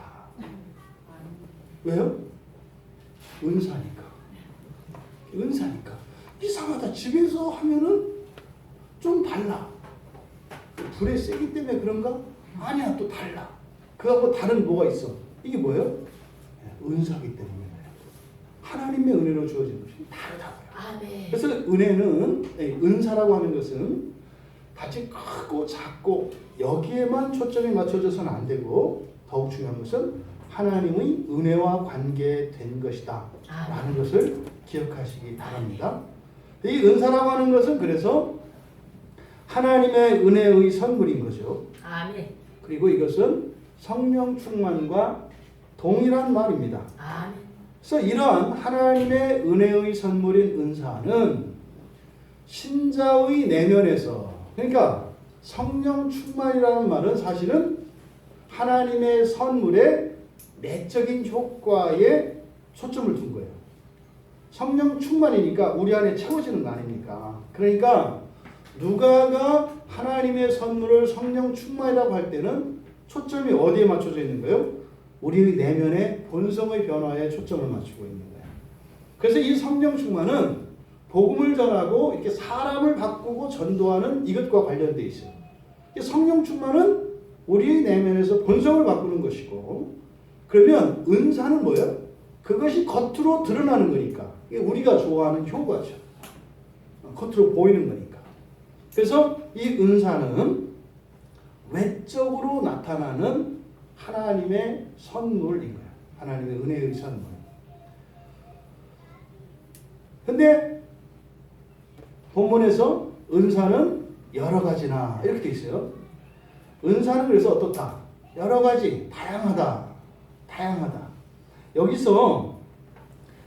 왜요? 은사니까. 은사니까. 이상하다. 집에서 하면은 좀 달라. 불에 세기 때문에 그런가? 아니야, 또 달라. 그하고 다른 뭐가 있어? 이게 뭐예요? 은사기 때문에. 하나님의 은혜로 주어진 것이 다르다고요. 아멘. 그래서 은혜는, 은사라고 하는 것은 같이 크고 작고 여기에만 초점이 맞춰져서는 안 되고, 더욱 중요한 것은 하나님의 은혜와 관계된 것이다 라는 것을 기억하시기 바랍니다. 이 은사라고 하는 것은 그래서 하나님의 은혜의 선물인 거죠. 아멘. 그리고 이것은 성령 충만과 동일한 말입니다. 아멘. 그래서 이러한 하나님의 은혜의 선물인 은사는 신자의 내면에서, 그러니까 성령 충만이라는 말은 사실은 하나님의 선물의 내적인 효과에 초점을 둔 거예요. 성령 충만이니까 우리 안에 채워지는 거 아닙니까? 그러니까 누가가 하나님의 선물을 성령 충만이라고 할 때는 초점이 어디에 맞춰져 있는 거예요? 우리의 내면의 본성의 변화에 초점을 맞추고 있는 거예요. 그래서 이 성령 충만은 복음을 전하고 이렇게 사람을 바꾸고 전도하는 이것과 관련돼 있어요. 성령 충만은 우리의 내면에서 본성을 바꾸는 것이고, 그러면 은사는 뭐예요? 그것이 겉으로 드러나는 거니까. 이게 우리가 좋아하는 효과죠. 겉으로 보이는 거니까. 그래서 이 은사는 외적으로 나타나는 하나님의 선물인 거예요. 하나님의 은혜의 선물. 근데 본문에서 은사는 여러 가지나 이렇게 돼 있어요. 은사는 그래서 어떻다? 여러 가지, 다양하다. 다양하다. 여기서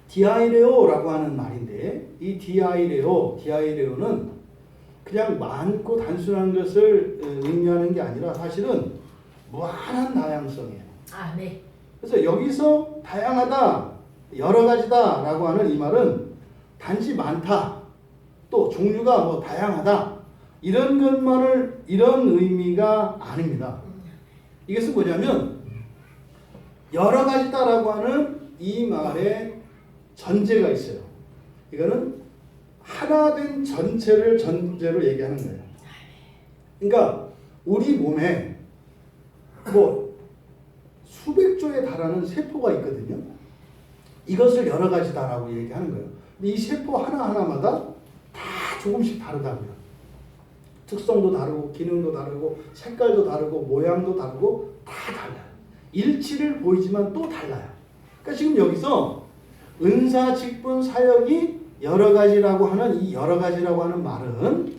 디아이레오라고 하는 말인데, 이 디아이레오는 그냥 많고 단순한 것을 의미하는 게 아니라 사실은 무한한 다양성이에요. 아멘. 그래서 여기서 다양하다, 여러 가지다 라고 하는 이 말은 단지 많다, 또 종류가 뭐 다양하다, 이런 것만을, 이런 의미가 아닙니다. 이것은 뭐냐면 여러 가지다라고 하는 이 말에 전제가 있어요. 이거는 하나 된 전체를 전제로 얘기하는 거예요. 그러니까 우리 몸에 뭐 수백 조에 달하는 세포가 있거든요. 이것을 여러 가지다라고 얘기하는 거예요. 근데 이 세포 하나하나마다 다 조금씩 다르다고요. 특성도 다르고 기능도 다르고 색깔도 다르고 모양도 다르고 다 달라요. 일치를 보이지만 또 달라요. 그러니까 지금 여기서 은사, 직분, 사역이 여러 가지라고 하는 이 여러 가지라고 하는 말은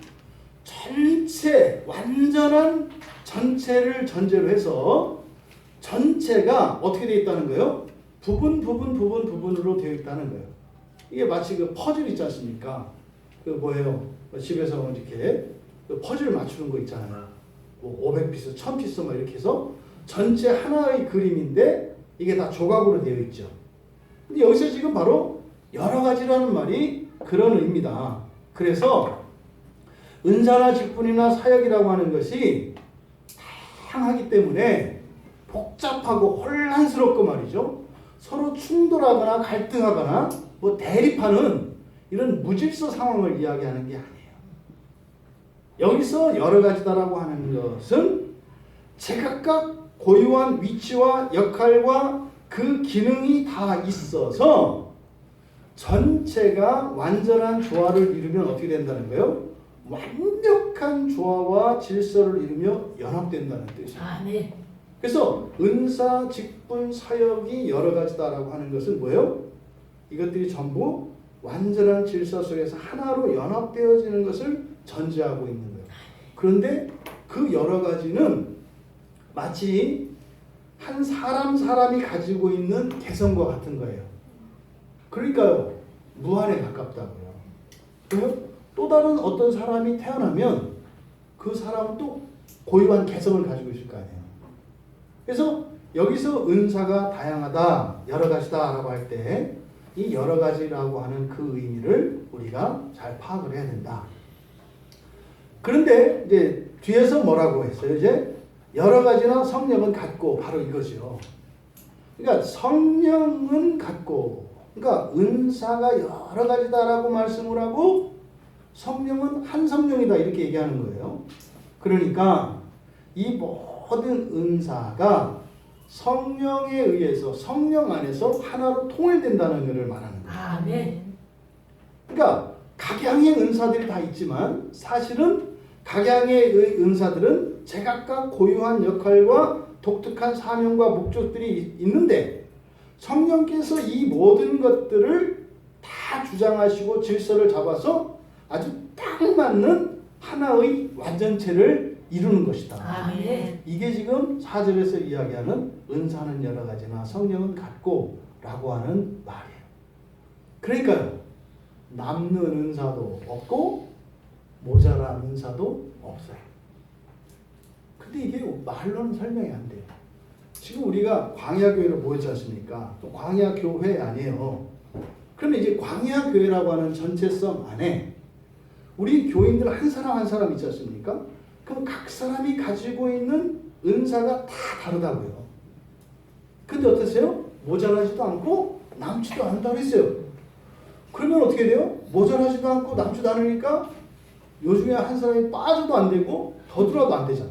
전체, 완전한 전체를 전제로 해서 전체가 어떻게 되어 있다는 거예요? 부분으로 되어 있다는 거예요. 이게 마치 그 퍼즐 있지 않습니까? 그 뭐예요? 집에서 이렇게 그 퍼즐 맞추는 거 있잖아요. 뭐 500피스, 1000피스 막 이렇게 해서 전체 하나의 그림인데 이게 다 조각으로 되어 있죠. 근데 여기서 지금 바로 여러 가지라는 말이 그런 의미다. 그래서 은사나 직분이나 사역이라고 하는 것이 다양하기 때문에 복잡하고 혼란스럽고 말이죠. 서로 충돌하거나 갈등하거나 뭐 대립하는 이런 무질서 상황을 이야기하는 게 아니에요. 여기서 여러 가지다라고 하는 것은 제각각 고유한 위치와 역할과 그 기능이 다 있어서 전체가 완전한 조화를 이루면 어떻게 된다는 거예요? 완벽한 조화와 질서를 이루며 연합된다는 뜻이에요. 아멘. 그래서 은사, 직분, 사역이 여러 가지다라고 하는 것은 뭐예요? 이것들이 전부 완전한 질서 속에서 하나로 연합되어지는 것을 전제하고 있는 거예요. 그런데 그 여러 가지는 마치 한 사람이 가지고 있는 개성과 같은 거예요. 그러니까요, 무한에 가깝다고요. 그래요? 또 다른 어떤 사람이 태어나면 그 사람은 또 고유한 개성을 가지고 있을 거 아니에요. 그래서 여기서 은사가 다양하다, 여러 가지다라고 할 때 이 여러 가지라고 하는 그 의미를 우리가 잘 파악을 해야 된다. 그런데 이제 뒤에서 뭐라고 했어요? 이제 여러 가지나 성령은 같고 바로 이거죠. 그러니까 성령은 같고, 그러니까 은사가 여러 가지다라고 말씀을 하고 성령은 한 성령이다 이렇게 얘기하는 거예요. 그러니까 이 모든 은사가 성령에 의해서 성령 안에서 하나로 통일된다는 것을 말하는 거예요. 아멘. 그러니까 각양의 은사들이 다 있지만 사실은 각양의 은사들은 제각각 고유한 역할과 독특한 사명과 목적들이 있는데 성령께서 이 모든 것들을 다 주장하시고 질서를 잡아서 아주 딱 맞는 하나의 완전체를 이루는 것이다. 아멘. 이게 지금 4절에서 이야기하는 은사는 여러 가지나 성령은 같고 라고 하는 말이에요. 그러니까요. 남는 은사도 없고 모자란 은사도 없어요. 근데 이게 말로는 설명이 안 돼요. 지금 우리가 광야교회로 모였지 않습니까? 또 광야교회 아니에요. 그러면 이제 광야교회라고 하는 전체성 안에 우리 교인들 한 사람 한 사람 있지 않습니까? 그럼 각 사람이 가지고 있는 은사가 다 다르다고요. 근데 어떠세요? 모자라지도 않고 남지도 않다고 했어요. 그러면 어떻게 돼요? 모자라지도 않고 남지도 않으니까 요즘에 한 사람이 빠져도 안 되고 더 들어도 안 되잖아.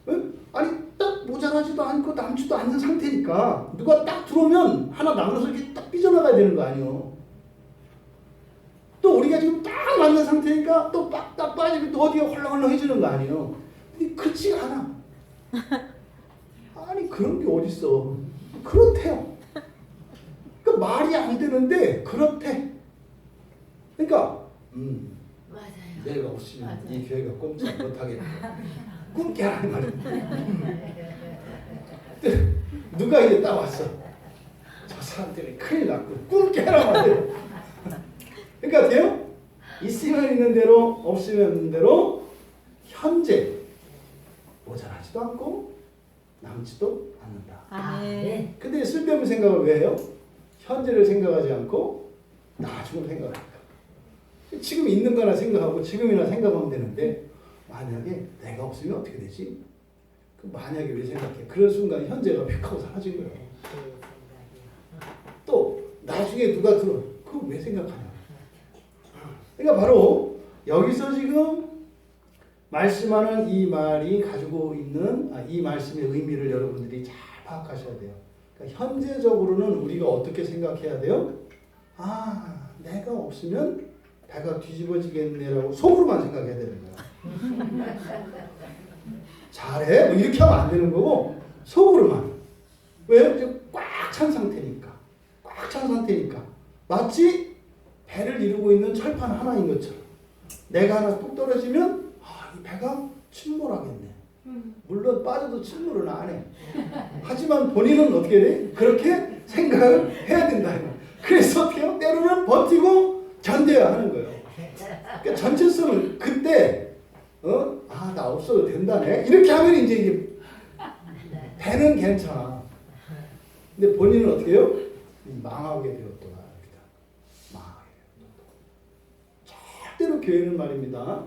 응? 아니 딱 모자라지도 않고 남지도 않는 상태니까 누가 딱 들어오면 하나 남아서 이렇게 딱 삐져나가야 되는 거 아니에요. 또 우리가 지금 딱 맞는 상태니까 또 딱 빠지면 또 어디가 헐렁헐렁해지는 거 아니에요. 근데 그렇지가 않아. 아니 그런 게 어딨어. 그렇대요. 그러니까 말이 안 되는데 그렇대. 그러니까 맞아요. 내가 없으면 맞아요. 이 교회가 꼼짝 못하겠다. 꿈깨 하는 말이야. 누가 이제 딱 왔어. 저 사람 때문에 큰일 났고 꿈깨라 말이야. 그러니까 돼요? 있으면 있는 대로 없으면 있는 대로 현재 모자라지도 않고 남지도 않는다. 아멘. 근데 쓸데없는 생각을 왜 해요? 현재를 생각하지 않고 나중을 생각합니다. 지금 있는 거나 생각하고 지금이나 생각하면 되는데 만약에 내가 없으면 어떻게 되지? 그 만약에 왜 생각해? 그런 순간 현재가 휙 하고 사라진 거예요. 또 나중에 누가 들어. 그거 왜 생각하냐? 그러니까 바로 여기서 지금 말씀하는 이 말이 가지고 있는 이 말씀의 의미를 여러분들이 잘 파악하셔야 돼요. 그러니까 현재적으로는 우리가 어떻게 생각해야 돼요? 아, 내가 없으면 배가 뒤집어지겠네라고 속으로만 생각해야 되는 거야. 잘해? 뭐 이렇게 하면 안 되는 거고 속으로만. 왜? 지금 꽉 찬 상태니까. 꽉 찬 상태니까. 마치 배를 이루고 있는 철판 하나인 것처럼. 내가 하나 뚝 떨어지면 이 배가 침몰하겠네. 물론 빠져도 침몰은 안 해. 하지만 본인은 어떻게 돼? 그렇게 생각을 해야 된다. 그래서 어떻게 해요? 때로는 버티고 견뎌야 하는 거예요. 그러니까 전체성을 그때 나 없어도 된다네. 이렇게 하면 이제 배는 괜찮아. 근데 본인은 어떻게 해요? 망하게 되었더라. 망하게 되었더라. 절대로 교회는 말입니다.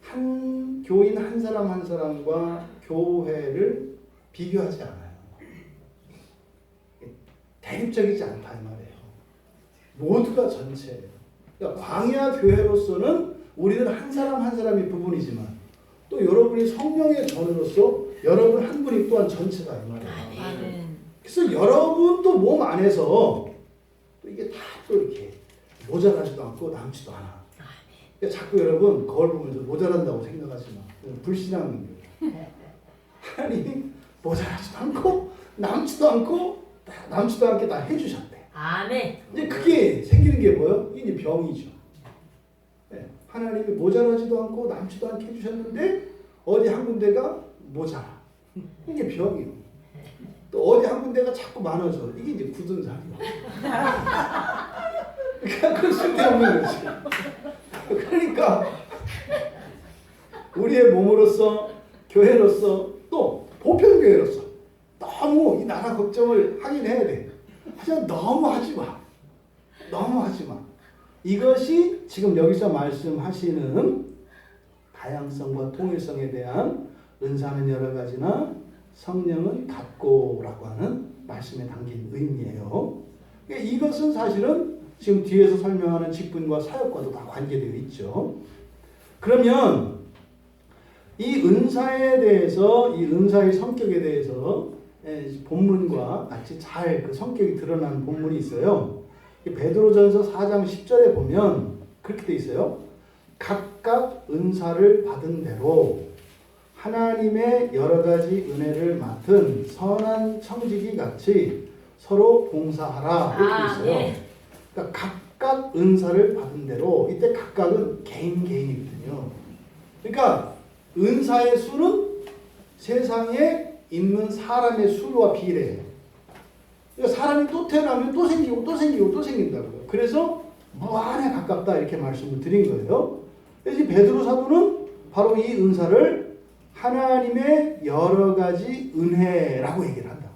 한 교인 한 사람 한 사람과 교회를 비교하지 않아요. 대립적이지 않다 이 말이에요. 모두가 전체예요. 그러니까 광야 교회로서는 우리는 한 사람 한 사람이 부분이지만 또 여러분이 성령의 전으로서 여러분 한 분이 또한 전체다 이 말이에요. 아멘. 그래서 여러분도 몸 안에서 또 이게 다 또 이렇게 모자라지도 않고 남지도 않아. 그러니까 자꾸 여러분 거울 보면서 모자란다고 생각하지 마. 불신앙인 거예요. 하나님이 모자라지도 않고 남지도 않게 다 해주셨대. 아멘. 이제 그게 생기는 게 뭐예요? 이게 병이죠. 네. 하나님이 모자라지도 않고 남지도 않게 해주셨는데 어디 한 군데가 모자라. 이게 병이에요. 또 어디 한 군데가 자꾸 많아져. 이게 이제 굳은 살이에요. 그러니까 그건 쓸데없는 거지. 그러니까 우리의 몸으로서 교회로서 또 보편교회로서 너무 이 나라 걱정을 하긴 해야 돼. 하지만 너무 하지 마. 너무 하지 마. 이것이 지금 여기서 말씀하시는 다양성과 통일성에 대한 은사는 여러 가지나 성령은 같고라고 하는 말씀에 담긴 의미예요. 그러니까 이것은 사실은 지금 뒤에서 설명하는 직분과 사역과도 다 관계되어 있죠. 그러면 이 은사에 대해서, 이 은사의 성격에 대해서 본문과 같이 잘 그 성격이 드러나는 본문이 있어요. 베드로전서 4장 10절에 보면 그렇게 돼 있어요. 각각 은사를 받은 대로 하나님의 여러 가지 은혜를 맡은 선한 청지기 같이 서로 봉사하라 이렇게 있어요. 네. 그러니까 각각 은사를 받은 대로, 이때 각각은 개인이거든요. 그러니까 은사의 수는 세상에 있는 사람의 수와 비례해요. 그러니까 사람이 또 태어나면 또 생기고 또 생기고 또 생긴다고요. 그래서 무한에 가깝다 이렇게 말씀을 드린 거예요. 그래서 베드로 사도는 바로 이 은사를 하나님의 여러 가지 은혜라고 얘기를 한다고요.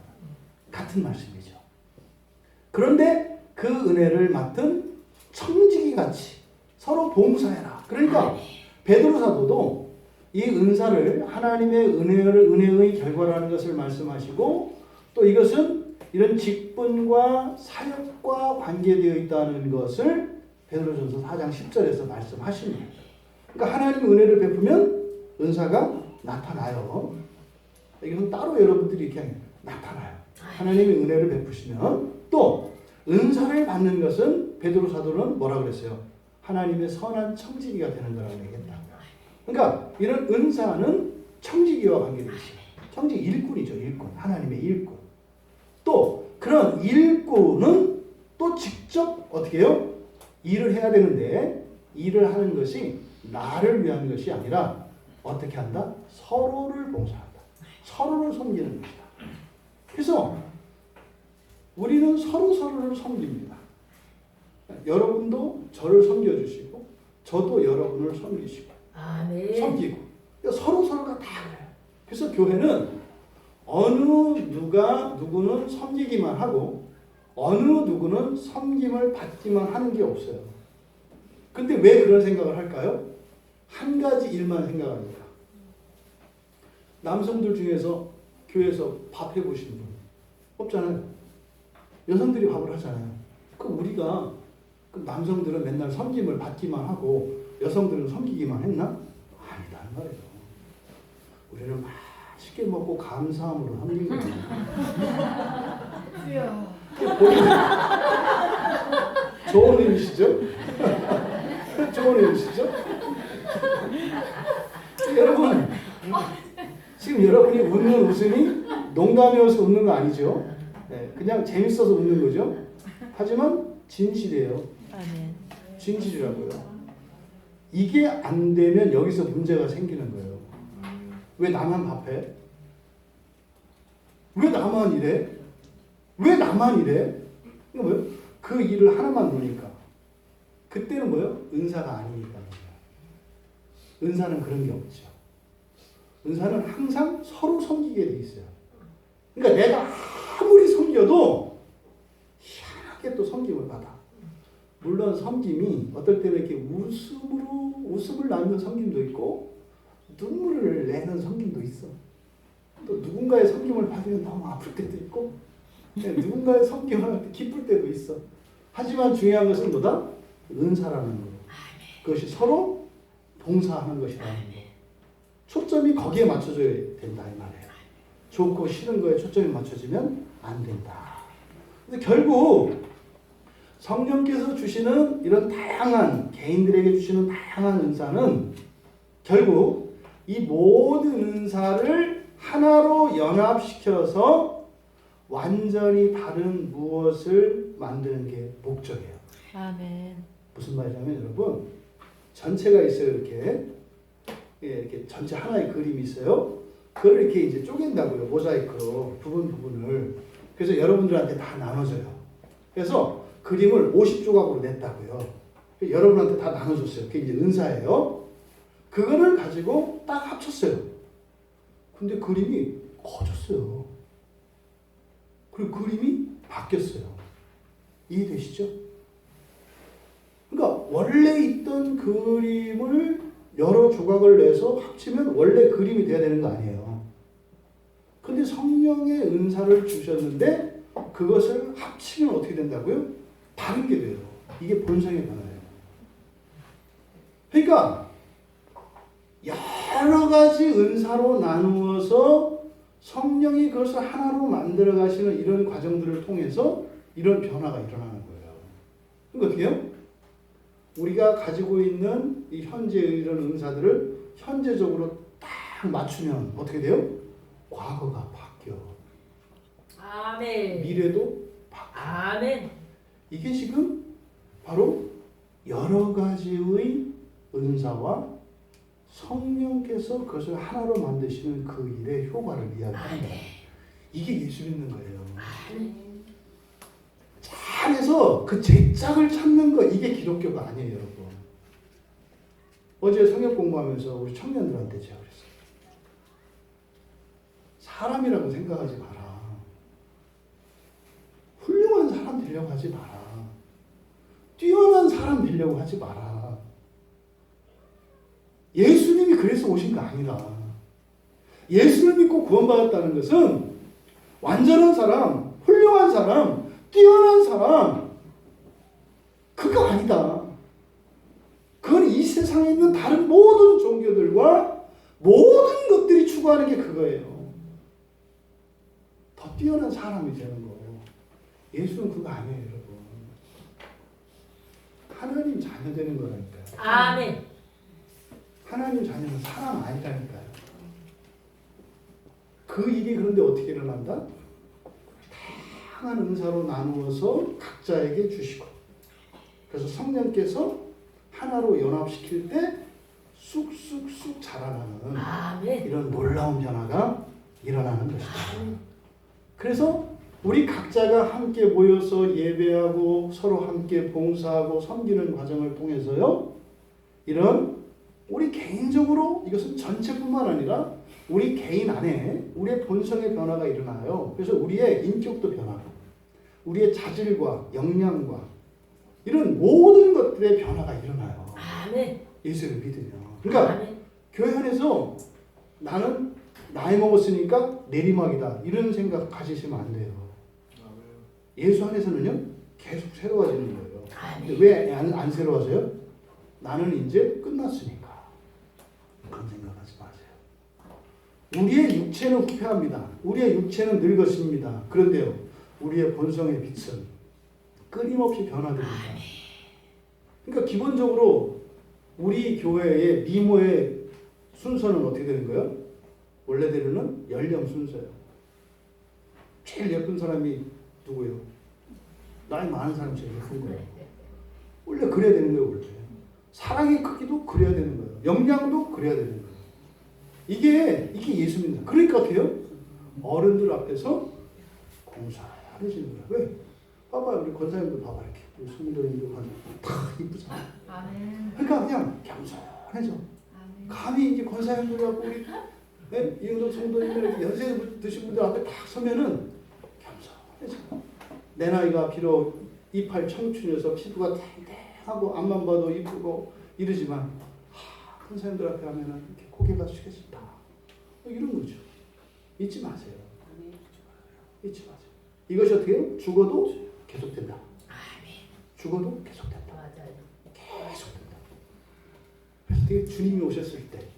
같은 말씀이죠. 그런데 그 은혜를 맡은 청지기 같이 서로 봉사해라. 그러니까 베드로 사도도 이 은사를 하나님의 은혜의 결과라는 것을 말씀하시고, 또 이것은 이런 직분과 사역과 관계되어 있다는 것을 베드로전서 4장 10절에서 말씀하십니다. 그러니까 하나님의 은혜를 베푸면 은사가 나타나요. 이것은 따로 여러분들이 이렇게 나타나요. 하나님의 은혜를 베푸시면. 또 은사를 받는 것은 베드로 사도는 뭐라 그랬어요? 하나님의 선한 청지기가 되는 거라고 얘기했다. 그러니까 이런 은사는 청지기와 관계되어 있어요. 청지기 일꾼이죠. 일꾼. 하나님의 일꾼. 또 그런 일꾼은 또 직접 어떻게 해요? 일을 해야 되는데, 일을 하는 것이 나를 위한 것이 아니라 어떻게 한다? 서로를 봉사한다. 서로를 섬기는 것이다. 그래서 우리는 서로를 섬깁니다. 여러분도 저를 섬겨주시고 저도 여러분을 섬기시고 아멘. 섬기고, 그러니까 서로가 다 그래요. 그래서 교회는 어느 누구는 섬기기만 하고 어느 누구는 섬김을 받기만 하는 게 없어요. 근데 왜 그런 생각을 할까요? 한 가지 일만 생각합니다. 남성들 중에서 교회에서 밥 해보신 분 없잖아요. 여성들이 밥을 하잖아요. 그럼 우리가, 그 남성들은 맨날 섬김을 받기만 하고 여성들은 섬기기만 했나? 아니라는 말이에요. 우리는 맛있게 먹고 감사함으로 섬긴 거예요. 좋은 일이시죠? 좋은 일이시죠? 여러분, 지금 여러분이 웃는 웃음이 농담이어서 웃는 거 아니죠? 네, 그냥 재밌어서 웃는 거죠? 하지만 진실이에요. 아멘. 진실이라고요. 이게 안 되면 여기서 문제가 생기는 거예요. 왜 나만 밥해? 왜 나만 이래? 왜 나만 이래? 이거 뭐예요? 그 일을 하나만 보니까. 그때는 뭐예요? 은사가 아니니까. 은사는 그런 게 없죠. 은사는 항상 서로 섬기게 돼 있어요. 그러니까 내가 아무리 섬겨도 희한하게 또 섬김을 받아. 물론 섬김이 어떨 때는 이렇게 웃음을 낳는 섬김도 있고 눈물을 내는 섬김도 있어. 또 누군가의 섬김을 받으면 너무 아플 때도 있고, 누군가의 섬김을 할 때 기쁠 때도 있어. 하지만 중요한 것은 뭐다? 은사라는 거. 그것이 서로 봉사하는 것이라는 거. 초점이 거기에 맞춰져야 된다 이 말이에요. 좋고 싫은 거에 초점이 맞춰지면 안 된다. 근데 결국 성령께서 주시는 이런 다양한, 개인들에게 주시는 다양한 은사는 결국 이 모든 은사를 하나로 연합시켜서 완전히 다른 무엇을 만드는 게 목적이에요. 아멘. 무슨 말이냐면 여러분, 전체가 있어요. 이렇게 전체 하나의 그림이 있어요. 그걸 이렇게 이제 쪼갠다고요. 모자이크로 부분을. 그래서 여러분들한테 다 나눠줘요. 그래서 그림을 50조각으로 냈다고요. 여러분한테 다 나눠줬어요. 그게 이제 은사예요. 그거를 가지고 딱 합쳤어요. 근데 그림이 커졌어요. 그리고 그림이 바뀌었어요. 이해되시죠? 그러니까 원래 있던 그림을 여러 조각을 내서 합치면 원래 그림이 돼야 되는 거 아니에요. 근데 성령의 은사를 주셨는데 그것을 합치면 어떻게 된다고요? 다른 게 돼요. 이게 본성의 변화예요. 그러니까 여러 가지 은사로 나누어서 성령이 그것을 하나로 만들어 가시는 이런 과정들을 통해서 이런 변화가 일어나는 거예요. 그러니까 어떻게 해요? 우리가 가지고 있는 이 현재의 이런 은사들을 현재적으로 딱 맞추면 어떻게 돼요? 과거가 바뀌어. 아멘. 미래도 바뀌어. 아멘. 이게 지금 바로 여러 가지의 은사와 성령께서 그것을 하나로 만드시는 그 일의 효과를 이야기하는 거예요. 이게 예수 믿는 거예요. 아멘. 잘해서 그 제짝을 찾는 거 이게 기독교가 아니에요, 여러분. 어제 성경 공부하면서 우리 청년들한테 제가 그랬어요. 사람이라고 생각하지 마라. 훌륭한 사람 되려고 하지 마라. 뛰어난 사람 되려고 하지 마라. 예수님이 그래서 오신 거 아니다. 예수를 믿고 구원받았다는 것은 완전한 사람, 훌륭한 사람, 뛰어난 사람 그거 아니다. 그건 이 세상에 있는 다른 모든 종교들과 모든 것들이 추구하는 게 그거예요. 더 뛰어난 사람이 되는 거. 예수는 그거 아니에요, 여러분. 하나님 자녀 되는 거라니까요. 아멘. 하나님 자녀는 사람 아니라니까요. 그 일이 그런데 어떻게 일어난다? 다양한 은사로 나누어서 각자에게 주시고, 그래서 성령께서 하나로 연합시킬 때 쑥쑥쑥 자라나는 아멘. 이런 놀라운 변화가 일어나는 것이다. 그래서 우리 각자가 함께 모여서 예배하고 서로 함께 봉사하고 섬기는 과정을 통해서요, 이런 우리 개인적으로 이것은 전체뿐만 아니라 우리 개인 안에 우리의 본성의 변화가 일어나요. 그래서 우리의 인격도 변하고 우리의 자질과 역량과 이런 모든 것들의 변화가 일어나요. 아멘. 예수를 믿으면. 그러니까 아멘. 교회 안에서 나는 나이 먹었으니까 내리막이다 이런 생각 가지시면 안 돼요. 예수 안에서는요 계속 새로워지는 거예요. 근데 왜 안 새로워져요? 나는 이제 끝났으니까. 그런 생각하지 마세요. 우리의 육체는 후패합니다. 우리의 육체는 늙었습니다. 그런데요 우리의 본성의 빛은 끊임없이 변화됩니다. 그러니까 기본적으로 우리 교회의 미모의 순서는 어떻게 되는 거예요? 원래대로는 연령 순서예요. 제일 예쁜 사람이 누구예요? 나이 많은 사람이 제일 예쁜 거예요. 원래 그래야 되는 거예요. 원래. 사랑의 크기도 그래야 되는 거예요. 역량도 그래야 되는 거예요. 이게 예수입니다. 그러니까 어때요? 어른들 앞에서 공사하시는 거예요. 왜? 봐봐요. 우리 권사님도 봐봐 이렇게. 우리 성도님도 다 이쁘잖아요. 아멘. 그러니까 그냥 겸손해져. 아멘. 감히 이제 권사님들하고 우리 이은덕 성도님들 연세 드신 분들 앞에 딱 서면은 겸손해져. 내 나이가 비록 이팔 청춘이어서 피부가 탱탱하고 앞만 봐도 이쁘고 이러지만 권사님들 앞에 하면은 이렇게 고개가 숙여진다. 이런 거죠. 잊지 마세요. 잊지 마세요. 이것이 어떻게 해요? 죽어도 계속된다. 죽어도 계속된다. 맞아요. 계속된다. 그래서 되게 주님이 오셨을 때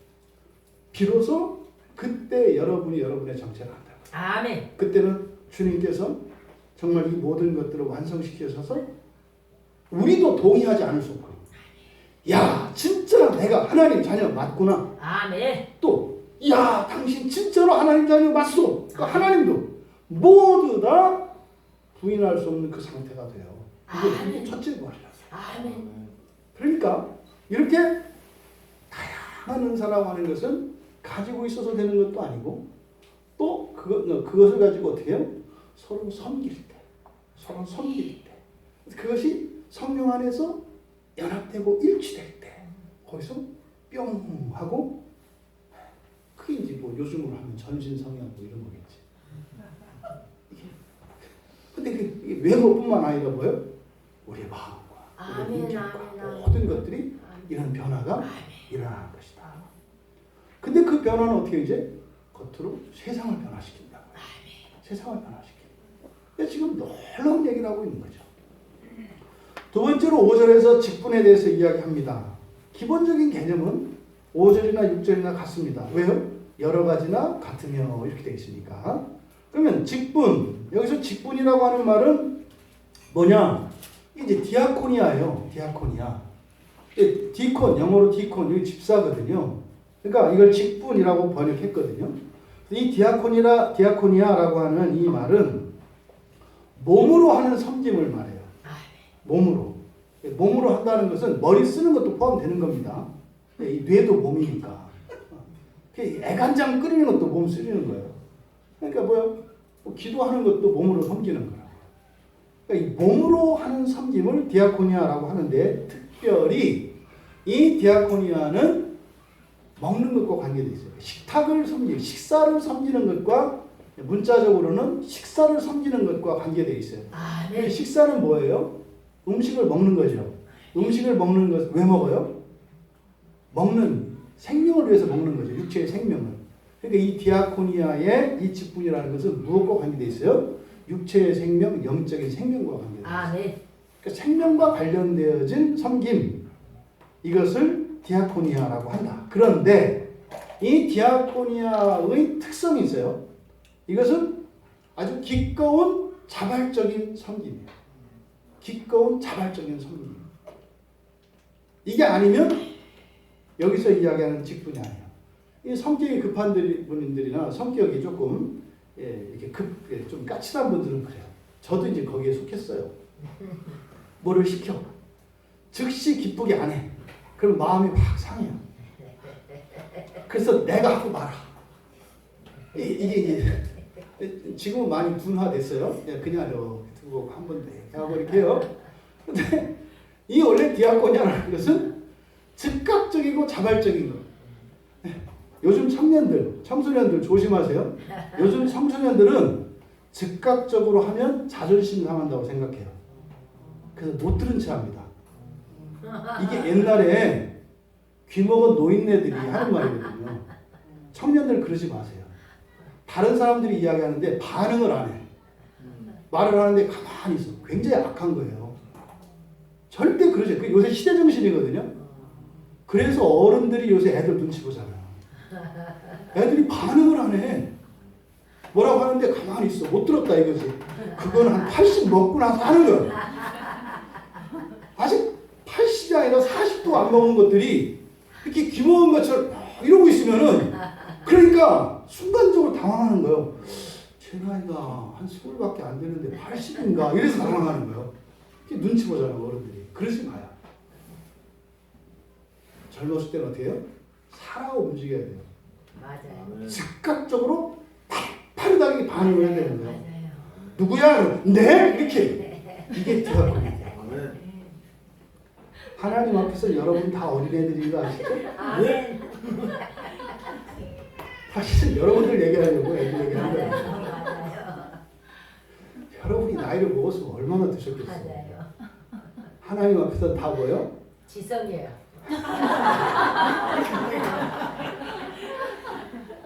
비로소 그때 여러분이 여러분의 정체를 한다. 아멘. 그때는 주님께서 정말 이 모든 것들을 완성시키셔서 우리도 동의하지 않을 수 없고, 야 진짜 내가 하나님 자녀 맞구나. 아멘. 또 야 당신 진짜로 하나님 자녀 맞소. 그러니까 하나님도 모두 다 부인할 수 없는 그 상태가 돼요. 이게 첫째 부활이라고. 아멘. 그러니까 이렇게 다양한 은사라고 하는 것은 가지고 있어서 되는 것도 아니고 또 그것을 가지고 어떻게 해요? 서로 섬길 때, 서로 섬길 때 그것이 성령 안에서 연합되고 일치될 때 거기서 뿅 하고 그게 이제 뭐 요즘으로 하면 전신성령 뭐 이런 거겠지. 이게 근데 그 외모뿐만 아니라 뭐예요? 우리의 마음과 아멘, 우리의 인격과 아멘, 아멘. 모든 것들이 아멘. 이런 변화가 일어나는 것이다. 근데 그 변화는 어떻게 이제 겉으로 세상을 변화시킨다고 해요. 세상을 변화시킨다. 근데 지금 놀라운 얘기를 하고 있는 거죠. 두 번째로 5절에서 직분에 대해서 이야기합니다. 기본적인 개념은 5절이나 6절이나 같습니다. 왜요? 여러 가지나 같으며 이렇게 되어 있으니까. 그러면 직분, 여기서 직분이라고 하는 말은 뭐냐? 이제 디아코니아예요. 디아코니아. 디콘, 영어로 디콘, 여기 집사거든요. 그러니까 이걸 직분이라고 번역했거든요. 이 디아코니아라고 하는 이 말은 몸으로 하는 섬김을 말해요. 몸으로. 몸으로 한다는 것은 머리 쓰는 것도 포함되는 겁니다. 이 뇌도 몸이니까. 애간장 끓이는 것도 몸 쓰리는 거예요. 그러니까 뭐요? 기도하는 것도 몸으로 섬기는 거라고. 그러니까 이 몸으로 하는 섬김을 디아코니아라고 하는데 특별히 이 디아코니아는 먹는 것과 관계되어 있어요. 식사를 섬기는 것과 문자적으로는 식사를 섬기는 것과 관계되어 있어요. 네. 식사는 뭐예요? 음식을 먹는 거죠. 음식을 먹는 것 왜 먹어요? 먹는 생명을 위해서 먹는 거죠. 육체의 생명을. 그러니까 이 디아코니아의 이 직분이라는 것은 무엇과 관계되어 있어요? 육체의 생명, 영적인 생명과 관계되어 있어요. 네. 그러니까 생명과 관련되어진 섬김, 이것을 디아코니아라고 한다. 그런데 이 디아코니아의 특성이 있어요. 이것은 아주 기꺼운 자발적인 섬김이에요. 기꺼운 자발적인 섬김. 이게 아니면 여기서 이야기하는 직분이 아니에요. 이 성격이 급한 분들이나 성격이 조금 이렇게 좀 까칠한 분들은 그래요. 저도 이제 거기에 속했어요. 뭐를 시켜 즉시 기쁘게 안 해. 그럼 마음이 확 상해요. 그래서 내가 하고 말아. 이게 지금은 많이 둔화됐어요. 그냥 두고 한 번 하고 이렇게 해요. 근데 이 원래 디아코니아라는 것은 즉각적이고 자발적인 거. 요즘 청소년들 조심하세요. 요즘 청소년들은 즉각적으로 하면 자존심 상한다고 생각해요. 그래서 못 들은 체 합니다. 이게 옛날에 귀먹은 노인네들이 하는 말이거든요. 청년들 그러지 마세요. 다른 사람들이 이야기하는데 반응을 안 해. 말을 하는데 가만히 있어. 굉장히 악한 거예요. 절대 그러지. 그 요새 시대 정신이거든요. 그래서 어른들이 요새 애들 눈치 보잖아요. 애들이 반응을 안 해. 뭐라고 하는데 가만히 있어. 못 들었다 이거지. 그건 한 80 먹고 나서 하는 거야. 아직 80이 아니라 40도 안 먹은 것들이 이렇게 귀먹은 것처럼 이러고 있으면은 그러니까 순간적으로 당황하는 거예요. 제 나이가 한 20밖에 안 되는데 80인가 이래서 당황하는 거예요. 이렇게 눈치 보잖아요 어른들이. 그러지 마요. 젊었을 때는 어떻게 해요? 살아 움직여야 돼요. 맞아요. 즉각적으로 파르다게 반응을 해야 되는 거예요. 맞아요. 누구야? 네? 이렇게. 이게 디아코니아. 하나님 앞에서 여러분 다 어린애들인 거 아시죠? 네. 사실은 여러분들 얘기하려고 애들 얘기하는 거예요. 맞아요. 여러분이 나이를 먹었으면 얼마나 드셨겠어요. 맞아요. 하나님 앞에서 다 뭐예요? 지성이에요.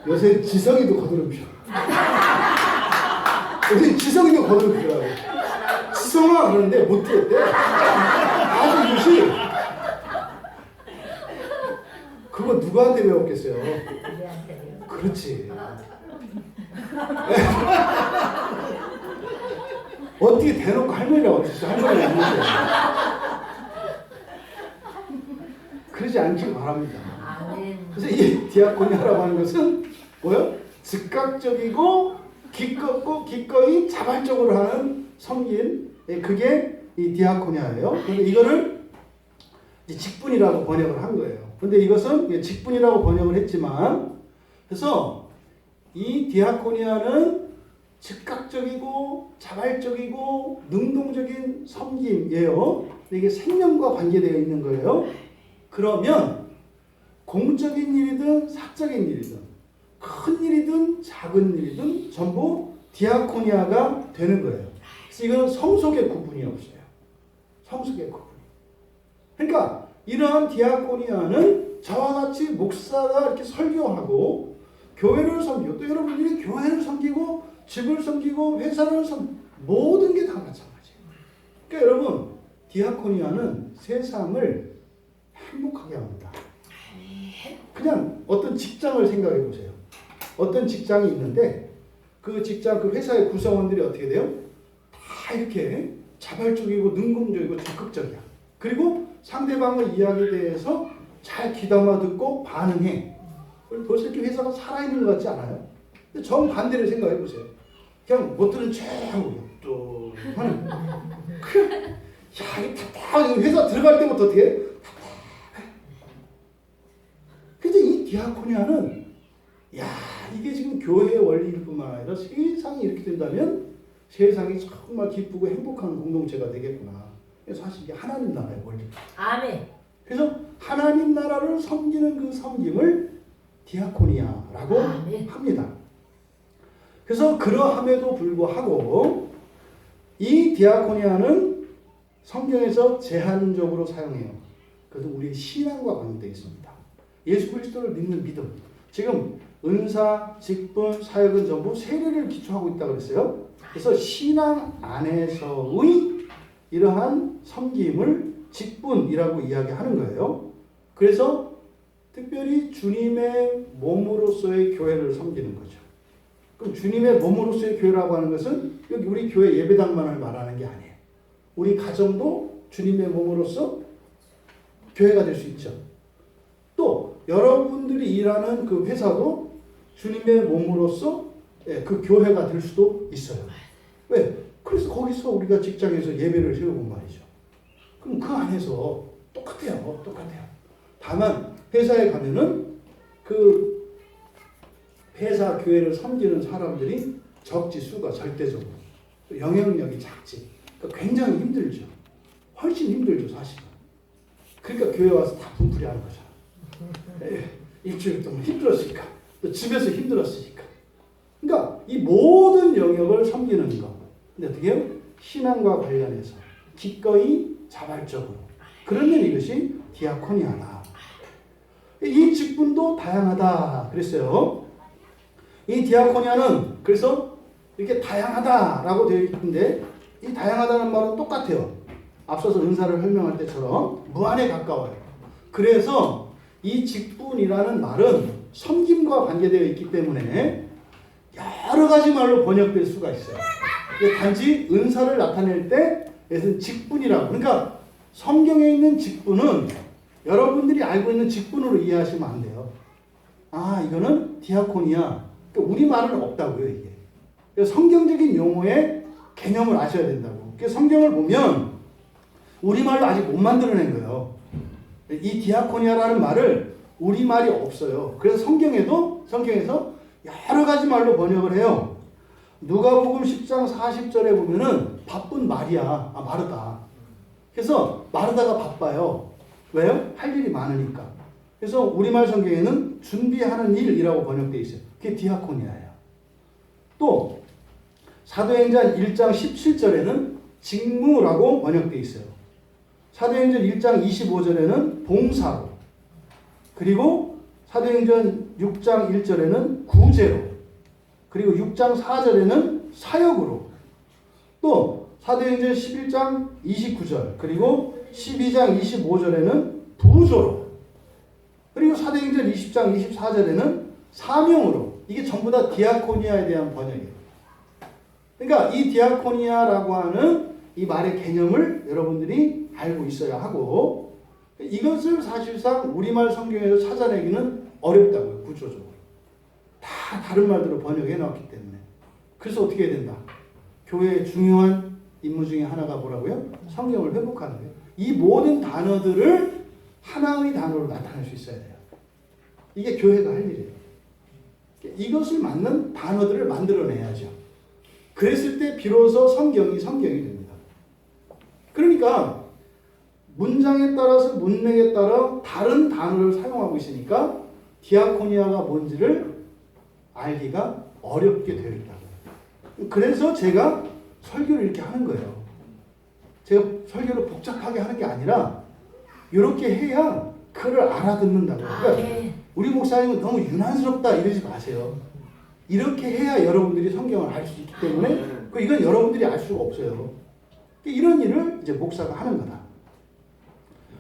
요새 지성이도 거드름피워. 요새 지성이도 거드름피더라고. 지성아 그러는데 못 들었대. 아주 유시. 그거 누구한테 배웠겠어요? 우리한테요. 그렇지. 어떻게 대놓고 할머니라고 하지? 할머니가 있는데. 그러지 않길 바랍니다. 아멘. 그래서 이 디아코니아라고 하는 것은 뭐요? 즉각적이고 기꺼이 자발적으로 하는 섬김. 그게 이 디아코니아예요. 그래서 이거를 직분이라고 번역을 한 거예요. 근데 이것은 직분이라고 번역을 했지만, 그래서 이 디아코니아는 즉각적이고 자발적이고 능동적인 섬김이에요. 이게 생명과 관계되어 있는 거예요. 그러면 공적인 일이든 사적인 일이든 큰 일이든 작은 일이든 전부 디아코니아가 되는 거예요. 그래서 이건 성속의 구분이 없어요. 성속의 구분이. 그러니까 이러한 디아코니아는 저와 같이 목사가 이렇게 설교하고 교회를 섬기고 또 여러분들이 교회를 섬기고 집을 섬기고 회사를 섬기고 모든 게 다 마찬가지예요. 그러니까 여러분 디아코니아는 세상을 행복하게 합니다. 그냥 어떤 직장을 생각해 보세요. 어떤 직장이 있는데 그 직장 그 회사의 구성원들이 어떻게 돼요? 다 이렇게 자발적이고 능동적이고 적극적이야. 그리고 상대방의 이야기에 대해서 잘 귀담아 듣고 반응해. 벌써 이렇게 회사가 살아있는 것 같지 않아요? 근데 정반대로 생각해 보세요. 그냥 못 들은 척하고 또 하는. 야, 이 답답하게 회사 들어갈 때부터 어떻게 해? 근데 이 디아코니아는 야, 이게 지금 교회의 원리일 뿐만 아니라 세상이 이렇게 된다면 세상이 정말 기쁘고 행복한 공동체가 되겠구나. 사실 이게 하나님 나라의 원리. 아멘. 그래서 하나님 나라를 섬기는 그 섬김을 디아코니아라고 합니다. 그래서 그러함에도 불구하고 이 디아코니아는 성경에서 제한적으로 사용해요. 그것은 우리의 신앙과 관계되어 있습니다. 예수 그리스도를 믿는 믿음. 지금 은사, 직분, 사역은 전부 세례를 기초하고 있다고 그랬어요. 그래서 신앙 안에서의 이러한 섬김을 직분이라고 이야기하는 거예요. 그래서 특별히 주님의 몸으로서의 교회를 섬기는 거죠. 그럼 주님의 몸으로서의 교회라고 하는 것은 여기 우리 교회 예배당만을 말하는 게 아니에요. 우리 가정도 주님의 몸으로서 교회가 될 수 있죠. 또 여러분들이 일하는 그 회사도 주님의 몸으로서 그 교회가 될 수도 있어요. 왜? 그래서 거기서 우리가 직장에서 예배를 세우고 말이죠. 그럼 그 안에서 똑같아요. 똑같아요. 다만 회사에 가면은 그 회사 교회를 섬기는 사람들이 적지 수가 절대적으로. 영향력이 작지. 그러니까 굉장히 힘들죠. 훨씬 힘들죠, 사실은. 그러니까 교회 와서 다 분풀이 하는 거잖아. 일주일 동안 힘들었으니까. 또 집에서 힘들었으니까. 그러니까 이 모든 영역을 섬기는 거. 근데 어떻게 해요? 신앙과 관련해서 기꺼이 자발적으로. 그러면 이것이 디아코니아다. 이 직분도 다양하다 그랬어요. 이 디아코니아는 그래서 이렇게 다양하다라고 되어 있는데 이 다양하다는 말은 똑같아요. 앞서서 은사를 설명할 때처럼 무한에 가까워요. 그래서 이 직분이라는 말은 섬김과 관계되어 있기 때문에 여러 가지 말로 번역될 수가 있어요. 단지 은사를 나타낼 때 이것은 직분이라고. 그러니까 성경에 있는 직분은 여러분들이 알고 있는 직분으로 이해하시면 안 돼요. 아, 이거는 디아코니아. 그러니까 우리말은 없다고요, 이게. 그래서 성경적인 용어의 개념을 아셔야 된다고. 그래서 성경을 보면 우리말로 아직 못 만들어낸 거예요. 이 디아코니아라는 말을 우리말이 없어요. 그래서 성경에서 여러 가지 말로 번역을 해요. 누가복음 10장 40절에 보면은 바쁜 마리아, 마르다. 그래서 마르다가 바빠요. 왜요? 할 일이 많으니까. 그래서 우리말 성경에는 준비하는 일이라고 번역되어 있어요. 그게 디아코니아예요. 또 사도행전 1장 17절에는 직무라고 번역되어 있어요. 사도행전 1장 25절에는 봉사로. 그리고 사도행전 6장 1절에는 구제로. 그리고 6장 4절에는 사역으로. 또 사도행전 11장 29절 그리고 12장 25절에는 부조로. 그리고 사도행전 20장 24절에는 사명으로. 이게 전부 다 디아코니아에 대한 번역이에요. 그러니까 이 디아코니아라고 하는 이 말의 개념을 여러분들이 알고 있어야 하고 이것을 사실상 우리말 성경에서 찾아내기는 어렵다고요. 구조적으로. 다 다른 말들로 번역해 놨기 때문에. 그래서 어떻게 해야 된다? 교회의 중요한 임무 중에 하나가 뭐라고요? 성경을 회복하는 거예요. 이 모든 단어들을 하나의 단어로 나타낼 수 있어야 돼요. 이게 교회가 할 일이에요. 이것을 맞는 단어들을 만들어내야죠. 그랬을 때 비로소 성경이 됩니다. 그러니까 문장에 따라서 문맥에 따라 다른 단어를 사용하고 있으니까 디아코니아가 뭔지를 알기가 어렵게 되어 있다고요. 그래서 제가 설교를 이렇게 하는 거예요. 제가 설교를 복잡하게 하는 게 아니라 이렇게 해야 그를 알아듣는다고요. 그러니까 우리 목사님은 너무 유난스럽다 이러지 마세요. 이렇게 해야 여러분들이 성경을 알 수 있기 때문에 이건 여러분들이 알 수가 없어요. 이런 일을 이제 목사가 하는 거다.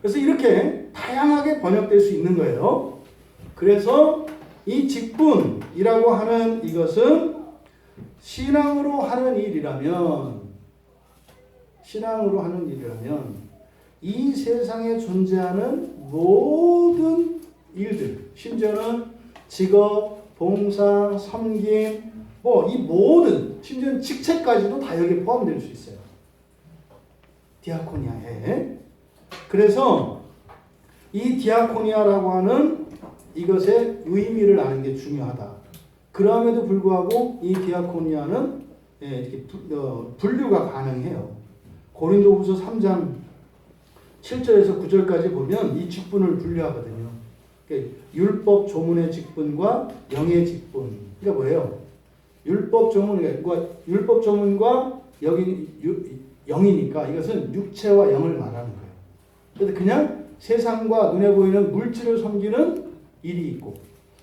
그래서 이렇게 다양하게 번역될 수 있는 거예요. 그래서 이 직분이라고 하는 이것은 신앙으로 하는 일이라면 이 세상에 존재하는 모든 일들, 심지어는 직업, 봉사, 섬김, 이 모든, 심지어는 직책까지도 다 여기에 포함될 수 있어요. 디아코니아에. 그래서 이 디아코니아라고 하는 이것의 의미를 아는 게 중요하다. 그럼에도 불구하고 이 디아코니아는 이렇게 분류가 가능해요. 고린도후서 3장 7절에서 9절까지 보면 이 직분을 분류하거든요. 율법 조문의 직분과 영의 직분. 그러니까 뭐예요? 율법 조문과 여기 영이니까 이것은 육체와 영을 말하는 거예요. 그래서 그냥 세상과 눈에 보이는 물질을 섬기는 일이 있고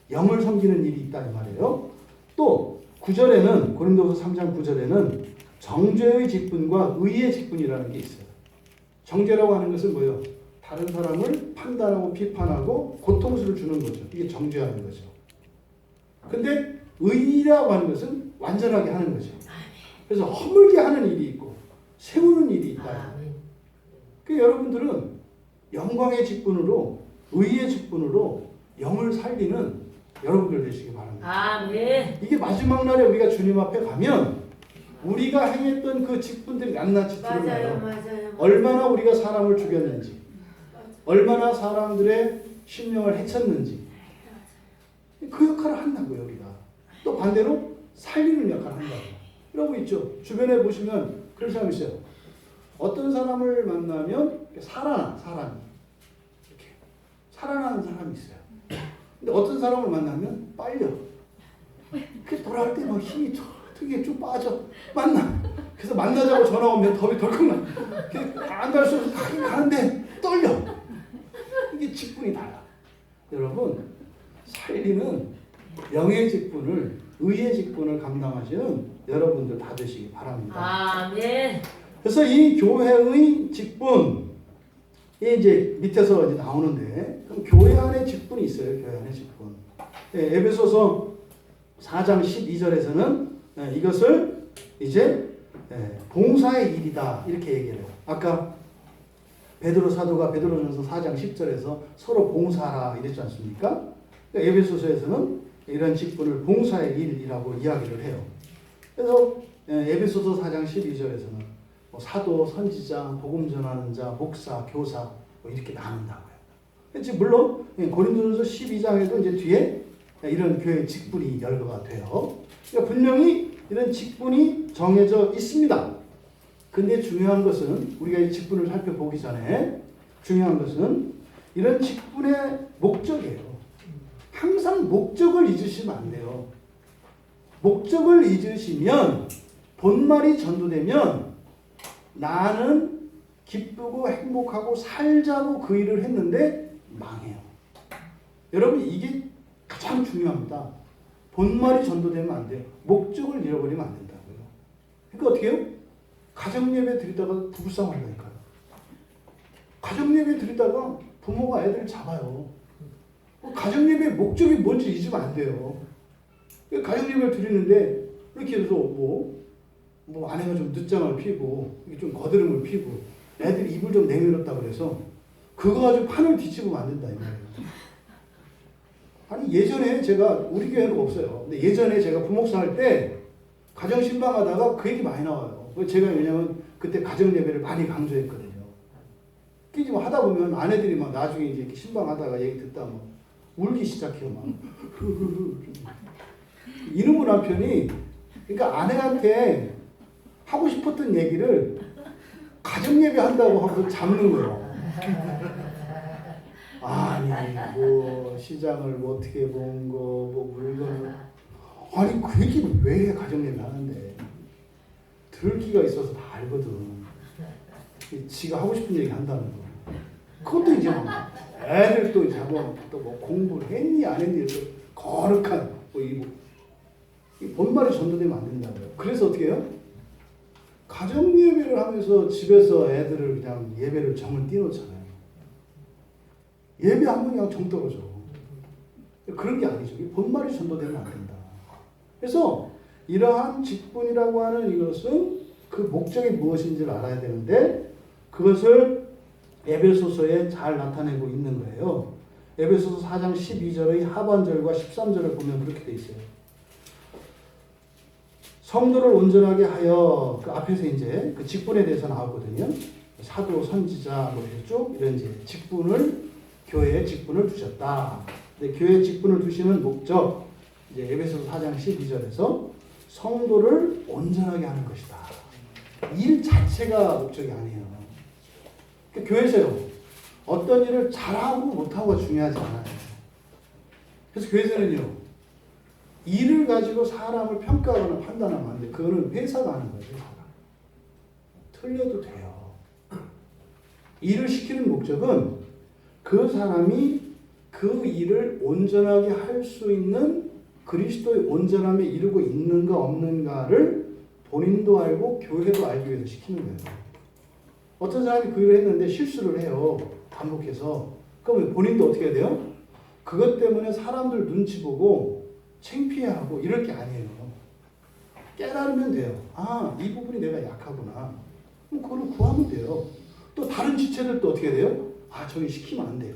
영을 섬기는 일이 있다 이 말이에요. 또 9절에는 고린도서 3장 9절에는 정죄의 직분과 의의 직분이라는 게 있어요. 정죄라고 하는 것은 뭐예요? 다른 사람을 판단하고 비판하고 고통스러움을 주는 거죠. 이게 정죄하는 거죠. 근데 의라고 하는 것은 완전하게 하는 거죠. 그래서 허물게 하는 일이 있고 세우는 일이 있다. 그 여러분들은 영광의 직분으로 의의 직분으로 영을 살리는 여러분들 되시기 바랍니다. 아멘. 이게 마지막 날에 우리가 주님 앞에 가면 우리가 행했던 그 직분들이 낱낱이 드러나요. 맞아요. 얼마나 우리가 사람을 죽였는지, 얼마나 사람들의 심령을 해쳤는지 그 역할을 한다고요. 우리가 또 반대로 살리는 역할을 한다고. 이러고 있죠. 주변에 보시면 그런 사람이 있어요. 어떤 사람을 만나면 사람이 이렇게 살아나는 사람이 있어요. 근데 어떤 사람을 만나면 빨려. 그 돌아올 때 막 힘이 되게 쭉 빠져. 그래서 만나자고 전화 오면 겁이 덜컥 나. 안 갈 수 없어. 가긴 가는데 떨려. 이게 직분이 다야. 여러분, 살리는 영의 직분을, 의의 직분을 감당하시는 여러분들 다 되시기 바랍니다. 아멘. 그래서 이 교회의 직분이 이제 밑에서 이제 나오는데, 그럼 교회 안에 직분이 있어요. 교회 안에 직분. 에베소서 4장 12절에서는 이것을 이제 봉사의 일이다 이렇게 얘기를 해요. 아까 베드로 사도가 베드로전서 4장 10절에서 서로 봉사하라 이랬지 않습니까? 그러니까 에베소서에서는 이런 직분을 봉사의 일이라고 이야기를 해요. 그래서 에베소서 4장 12절에서는 사도, 선지자, 복음 전하는 자, 목사, 교사 이렇게 나눈다고요. 물론 고린도전서 12장에도 이제 뒤에 이런 교회 직분이 열거가 돼요. 그러니까 분명히 이런 직분이 정해져 있습니다. 근데 중요한 것은 우리가 이 직분을 살펴보기 전에 중요한 것은 이런 직분의 목적이에요. 항상 목적을 잊으시면 안 돼요. 목적을 잊으시면 본말이 전도되면 나는 기쁘고 행복하고 살자고 그 일을 했는데 망해요. 여러분 이게 가장 중요합니다. 본말이 전도되면 안 돼요. 목적을 잃어버리면 안 된다고요. 그러니까 어떻게 해요? 가정예배 드리다가 부부싸움 하려니까요. 가정예배 드리다가 부모가 애들을 잡아요. 가정예배의 목적이 뭔지 잊으면 안 돼요. 가정예배를 드리는데 이렇게 해서 뭐 아내가 좀 늦장을 피고 좀 거드름을 피고 애들이 입을 좀 내밀었다 그래서 그거 가지고 판을 뒤집으면 안 된다 이 말이에요. 아니 예전에 제가 우리 교회는 없어요. 근데 예전에 제가 부목사 할 때 가정 신방하다가 그 얘기 많이 나와요. 제가 왜냐면 그때 가정 예배를 많이 강조했거든요. 끼지 뭐 하다 보면 아내들이 막 나중에 이제 이렇게 신방하다가 얘기 듣다 막 울기 시작해요 막. 이놈의 남편이 그러니까 아내한테 하고 싶었던 얘기를 가정 예배 한다고 하고 잡는 거예요. 아니 뭐 시장을 뭐 어떻게 본 거 뭐 물건을 아니 그 얘기를 왜 가정 예배 하는데 들기가 있어서 다 알거든. 지가 하고 싶은 얘기 한다는 거. 그것도 이제 막 애들 또 이제 또뭐 공부를 했니 안 했니 또 거룩한 이 본말이 전도되면 안 된다고요. 그래서 어떻게 해요? 가정 예배를 하면서 집에서 애들을 그냥 예배를 정을 띄워놓잖아요. 예배하면 그냥 정 떨어져. 그런 게 아니죠. 이 본말이 전도되면 안 된다. 그래서 이러한 직분이라고 하는 이것은 그 목적이 무엇인지를 알아야 되는데 그것을 에베소서에 잘 나타내고 있는 거예요. 에베소서 4장 12절의 하반절과 13절을 보면 그렇게 돼 있어요. 성도를 온전하게 하여 그 앞에서 이제 그 직분에 대해서 나왔거든요. 사도, 선지자 뭐 쭉 이런 이제 직분을 교회에 직분을 두셨다. 근데 교회에 직분을 두시는 목적 이제 에베소서 4장 12절에서 성도를 온전하게 하는 것이다. 일 자체가 목적이 아니에요. 그러니까 교회에서요. 어떤 일을 잘하고 못하고가 중요하지 않아요. 그래서 교회에서는요. 일을 가지고 사람을 평가하거나 판단하면 안 돼. 그거는 회사가 하는 거죠. 회사가. 틀려도 돼요. 일을 시키는 목적은 그 사람이 그 일을 온전하게 할 수 있는 그리스도의 온전함에 이르고 있는가 없는가를 본인도 알고 교회도 알기 위해서 시키는 거예요. 어떤 사람이 그 일을 했는데 실수를 해요. 반복해서. 그러면 본인도 어떻게 해야 돼요? 그것 때문에 사람들 눈치 보고 창피해하고 이럴 게 아니에요. 깨달으면 돼요. 아, 이 부분이 내가 약하구나. 그럼 그걸 구하면 돼요. 또 다른 지체들도 어떻게 돼요? 아, 저기 시키면 안 돼요.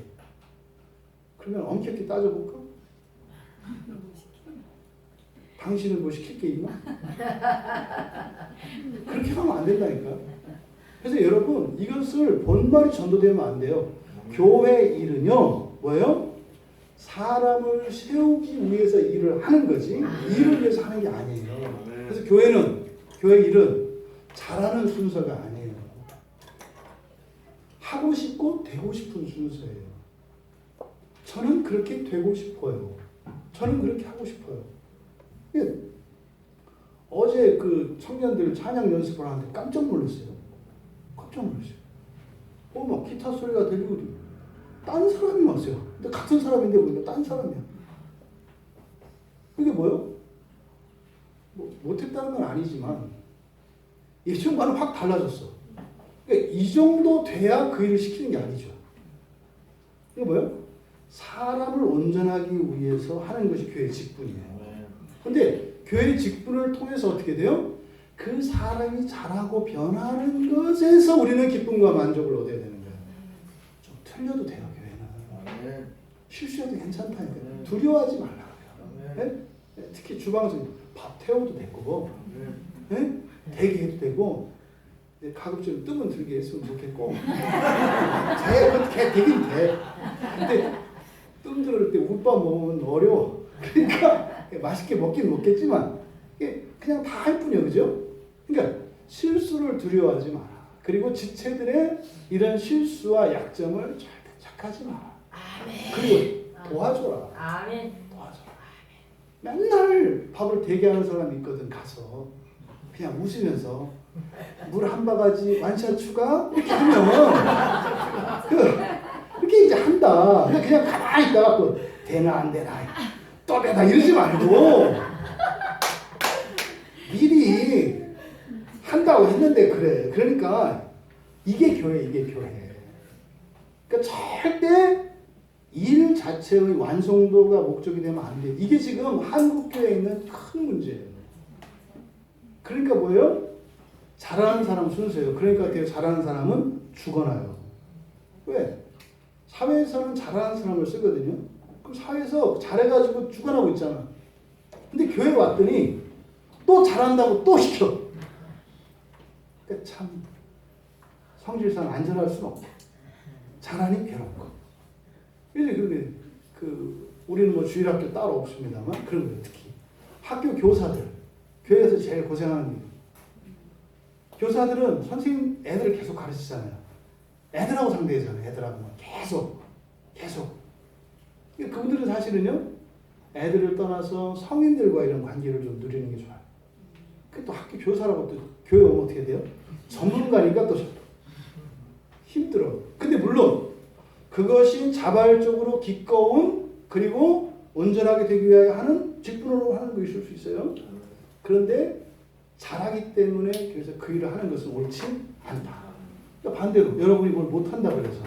그러면 엄격히 따져볼까? 당신은 뭐 시킬 게 있나? 그렇게 하면 안 된다니까. 그래서 여러분 이것을 본말이 전도되면 안 돼요. 교회 일은요 뭐예요? 사람을 세우기 위해서 일을 하는 거지 일을 위해서 하는 게 아니에요. 그래서 교회 일은 잘하는 순서가 아니에요. 하고 싶고 되고 싶은 순서예요. 저는 그렇게 되고 싶어요. 저는 그렇게 하고 싶어요. 예. 어제 그 청년들 찬양 연습을 하는데 깜짝 놀랐어요. 깜짝 놀랐어요. 막 기타 소리가 들리고 딴 사람이 왔어요. 근데 같은 사람인데 보니까 딴 사람이야. 이게 뭐예요? 뭐, 못했다는 건 아니지만 예전과는 확 달라졌어. 그러니까 이 정도 돼야 그 일을 시키는 게 아니죠. 이게 뭐예요? 사람을 온전하기 위해서 하는 것이 교회의 직분이에요. 근데 교회의 직분을 통해서 어떻게 돼요? 그 사람이 잘하고 변하는 것에서 우리는 기쁨과 만족을 얻어야 되는 거예요. 좀 틀려도 돼요, 교회는. 실수해도 괜찮다니까요. 두려워하지 말라고요. 네? 특히 주방에서 밥 태워도 되고, 네? 대게 해도 되고, 가급적 뜸은 들게 했으면 좋겠고, 되긴 돼. 근데 뜸 들을 때 우밥 먹으면 어려워. 그러니까 맛있게 먹긴 먹겠지만 그냥 다 할 뿐이에요. 그죠? 그러니까 실수를 두려워하지 마라. 그리고 지체들의 이런 실수와 약점을 절대 착하지 마라. 아멘. 그리고 도와줘라. 아멘. 도와줘라. 맨날 밥을 대게 하는 사람이 있거든. 가서 그냥 웃으면서 물 한 바가지 완샷 추가 이렇게 하면 그렇게 이제 한다. 그냥 가만히 있다가 되나 안 되나 또 되나 이러지 말고 미리 한다고 했는데 그래. 그러니까 이게 교회. 그러니까 절대 일 자체의 완성도가 목적이 되면 안 돼. 이게 지금 한국 교회에 있는 큰 문제예요. 그러니까 뭐예요? 잘하는 사람 순서예요. 그러니까 어때요? 잘하는 사람은 죽어나요. 왜? 사회에서는 잘하는 사람을 쓰거든요. 그럼 사회에서 잘해가지고 죽어나고 있잖아. 근데 교회 왔더니 또 잘한다고 또 시켜. 그러니까 참 성질상 안전할 수는 없고 잘하니 괴롭고. 그래서 우리는 뭐 주일학교 따로 없습니다만 그런 거예요. 특히 학교 교사들 교회에서 제일 고생하는 게 교사들은 선생님 애들을 계속 가르치잖아요. 애들하고 상대하잖아요. 애들하고 계속. 그분들은 사실은요 애들을 떠나서 성인들과 이런 관계를 좀 누리는 게 좋아요. 그 또 학교 교사라고 또 교회 오면 어떻게 돼요? 전문가니까 또 힘들어. 근데 물론 그것이 자발적으로 기꺼운 그리고 온전하게 되기 위하여 하는 직분으로 하는 거 있을 수 있어요. 그런데 잘하기 때문에 그래서 그 일을 하는 것은 옳지 않다. 그러니까 반대로 여러분이 뭘 못한다 그래서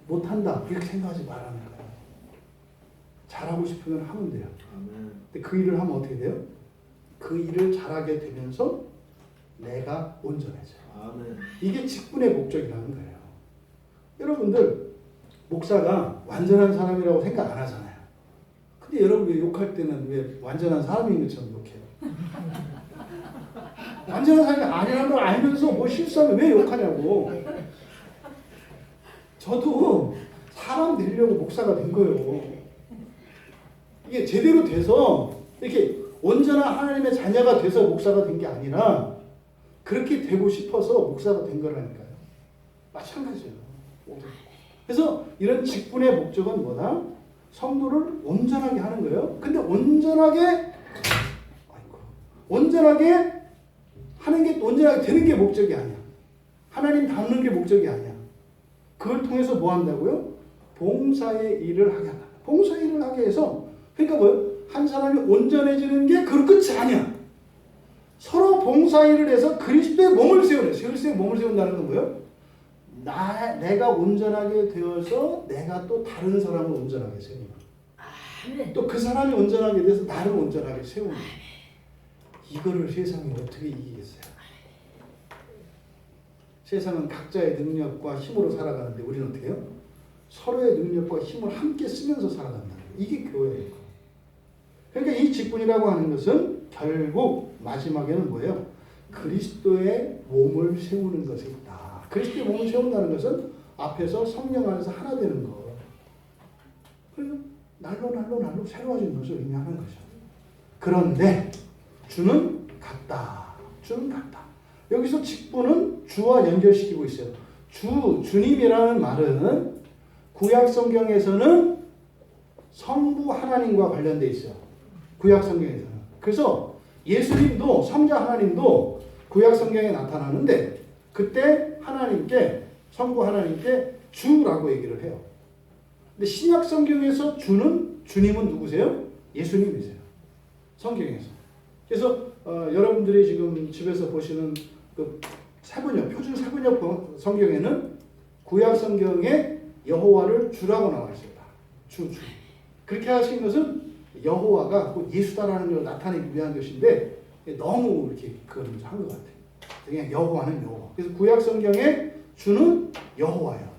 못한다 이렇게 생각하지 말라는 거예요. 잘하고 싶으면 하면 돼요. 근데 그 일을 하면 어떻게 돼요? 그 일을 잘하게 되면서 내가 온전해져요. 이게 직분의 목적이라는 거예요. 여러분들 목사가 완전한 사람이라고 생각 안 하잖아요. 근데 여러분 왜 욕할 때는 왜 완전한 사람인 것처럼 욕해요? 완전한 사람이 아니라는 걸 알면서 뭐 실수하면 왜 욕하냐고. 저도 사람 되려고 목사가 된 거예요. 이게 제대로 돼서 이렇게 온전한 하나님의 자녀가 돼서 목사가 된 게 아니라 그렇게 되고 싶어서 목사가 된 거라니까요. 마찬가지예요. 그래서 이런 직분의 목적은 뭐다? 성도를 온전하게 하는 거예요. 근데 온전하게 하는 게 온전하게 되는 게 목적이 아니야. 하나님 닮는 게 목적이 아니야. 그걸 통해서 뭐 한다고요? 봉사의 일을 하게 한다. 봉사의 일을 하게 해서 그러니까 뭐예요? 한 사람이 온전해지는 게 그 끝이 아니야. 서로 봉사일을 해서 그리스도의 몸을 세우래. 그리스도의 몸을 세운다는 건 뭐예요? 내가 온전하게 되어서 내가 또 다른 사람을 온전하게 세우는 거야. 또 그 사람이 온전하게 돼서 나를 온전하게 세우는 거야. 이거를 세상이 어떻게 이기겠어요? 세상은 각자의 능력과 힘으로 살아가는데 우리는 어떻게 해요? 서로의 능력과 힘을 함께 쓰면서 살아간다는 거예요. 이게 교회예요. 그러니까 이 직분이라고 하는 것은 결국 마지막에는 뭐예요? 그리스도의 몸을 세우는 것에 있다. 그리스도의 몸을 세운다는 것은 앞에서 성령 안에서 하나 되는 거. 그래서 날로 새로워지는 것을 의미하는 거죠. 그런데 주는 같다. 주는 같다. 여기서 직분은 주와 연결시키고 있어요. 주님이라는 말은 구약 성경에서는 성부 하나님과 관련돼 있어요. 구약 성경에서는. 그래서 예수님도 성자 하나님도 구약 성경에 나타나는데 그때 하나님께 성부 하나님께 주라고 얘기를 해요. 근데 신약 성경에서 주님은 누구세요? 예수님이세요. 성경에서. 그래서 여러분들이 지금 집에서 보시는 그 표준 세번역 성경에는 구약 성경에 여호와를 주라고 나와 있습니다. 주. 그렇게 하신 것은 여호와가 예수다라는 걸 나타내기 위한 것인데 너무 이렇게 그걸 한 것 같아요. 그냥 여호와는 여호와. 그래서 구약 성경에 주는 여호와예요.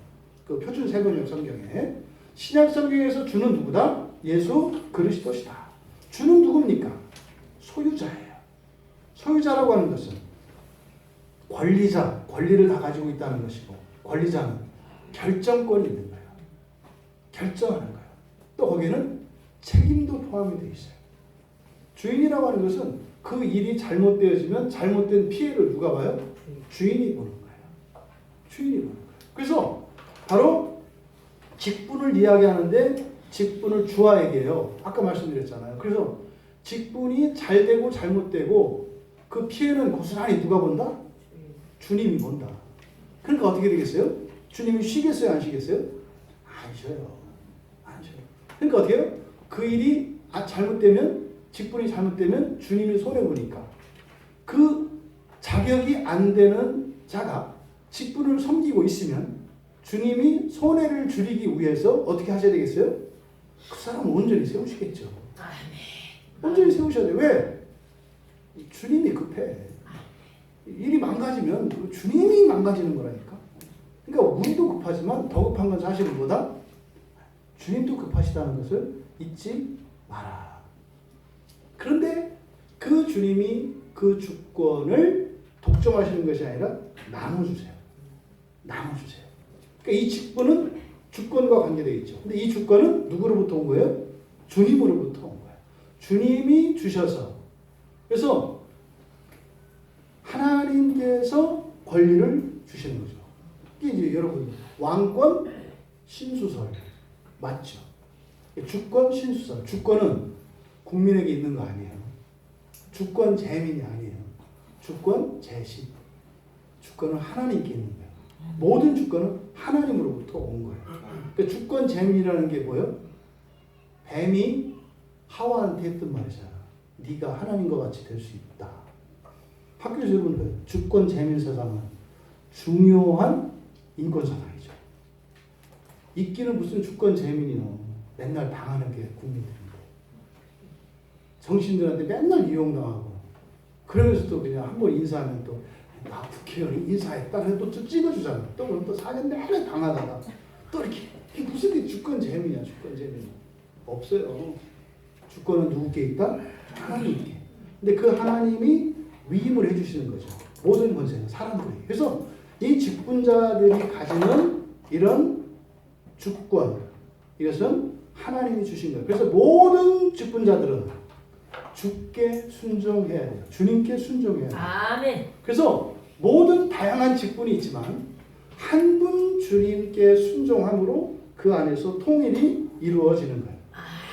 그 표준 세번역 성경에. 신약 성경에서 주는 누구다? 예수 그리스도시다. 주는 누굽니까? 소유자예요. 소유자라고 하는 것은 권리를 다 가지고 있다는 것이고 권리자는 결정권이 있는 거예요. 결정하는 거예요. 또 거기에는 책임도 포함이 되어 있어요. 주인이라고 하는 것은 그 일이 잘못되어지면 잘못된 피해를 누가 봐요? 주인이 보는 거예요. 주인이 보는 거예요. 그래서 바로 직분을 이야기하는데 직분을 주와 얘기해요. 아까 말씀드렸잖아요. 그래서 직분이 잘 되고 잘못되고 그 피해는 고스란히 누가 본다? 주님이 본다. 그러니까 어떻게 되겠어요? 주님이 쉬겠어요? 안 쉬겠어요? 안 쉬어요. 안 쉬어요. 그러니까 어떻게 해요? 그 일이 잘못되면 직분이 잘못되면 주님이 손해보니까 그 자격이 안 되는 자가 직분을 섬기고 있으면 주님이 손해를 줄이기 위해서 어떻게 하셔야 되겠어요? 그 사람을 온전히 세우시겠죠. 온전히 세우셔야 돼요. 왜? 주님이 급해. 일이 망가지면 주님이 망가지는 거라니까. 그러니까 우리도 급하지만 더 급한 건 사실은 뭐다? 주님도 급하시다는 것을 잊지 마라. 그런데 그 주님이 그 주권을 독점하시는 것이 아니라 나눠주세요. 나눠주세요. 그러니까 이 직분은 주권과 관계되어 있죠. 근데 이 주권은 누구로부터 온 거예요? 주님으로부터 온 거예요. 주님이 주셔서. 그래서 하나님께서 권리를 주시는 거죠. 이게 이제 여러분 왕권 신수설 맞죠? 주권 신수설. 주권은 국민에게 있는 거 아니에요. 주권 재민이 아니에요. 주권 제시. 주권은 하나님께 있는 거예요. 모든 주권은 하나님으로부터 온 거예요. 그러니까 주권 재민이라는 게 뭐예요? 뱀이 하와한테 했던 말이잖아. 네가 하나님과 같이 될 수 있다. 학교에서 여러분 거예요. 주권 재민 사상은 중요한 인권 사상이죠. 있기는 무슨 주권 재민이요. 맨날 당하는 게 국민들인데. 정신들한테 맨날 이용당하고 그러면서 또 그냥 한 번 인사하면 또 나 국회의원 인사했다 해서 또 찍어주잖아. 또 그럼 또 4년 내내 당하다가 또 이렇게 이게 무슨 게 주권 재민이야. 주권 재민 없어요. 주권은 누구께 있다? 하나님께. 근데 그 하나님이 위임을 해주시는 거죠. 모든 권세는 사람들에게. 그래서 이 직분자들이 가지는 이런 주권, 이것은 하나님이 주신 거예요. 그래서 모든 직분자들은 주께 순종해야 돼요. 주님께 순종해야 돼요. 아멘. 그래서 모든 다양한 직분이 있지만 한 분 주님께 순종함으로 그 안에서 통일이 이루어지는 거예요.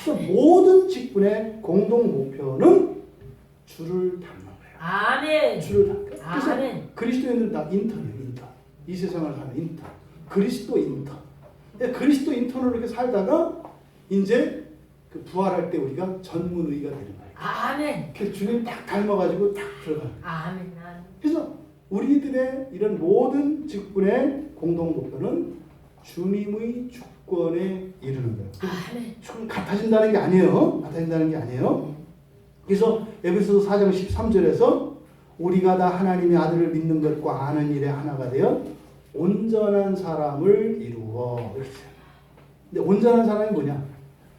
그래서 모든 직분의 공동 목표는 주를 닮는 거예요. 아멘. 주를 닮는 거예요. 그래서 아멘. 그리스도인들 다 인턴이에요. 인턴. 이 세상을 사는 인턴. 그리스도 인턴. 그리스도 인턴으로 이렇게 살다가 이제 그 부활할 때 우리가 전문의가 되는 거예요. 아멘. 그래서 주님 딱 닮아가지고 딱 들어가요. 아멘. 아멘. 그래서 우리들의 이런 모든 직분의 공동 목표는 주님의 주권에 이르는 거예요. 아멘. 같아진다는 게 아니에요. 같아진다는 게 아니에요. 그래서 에베소서 4장 13절에서 우리가 다 하나님의 아들을 믿는 것과 아는 일에 하나가 되어 온전한 사람을 이루어. 근데 온전한 사람이 뭐냐?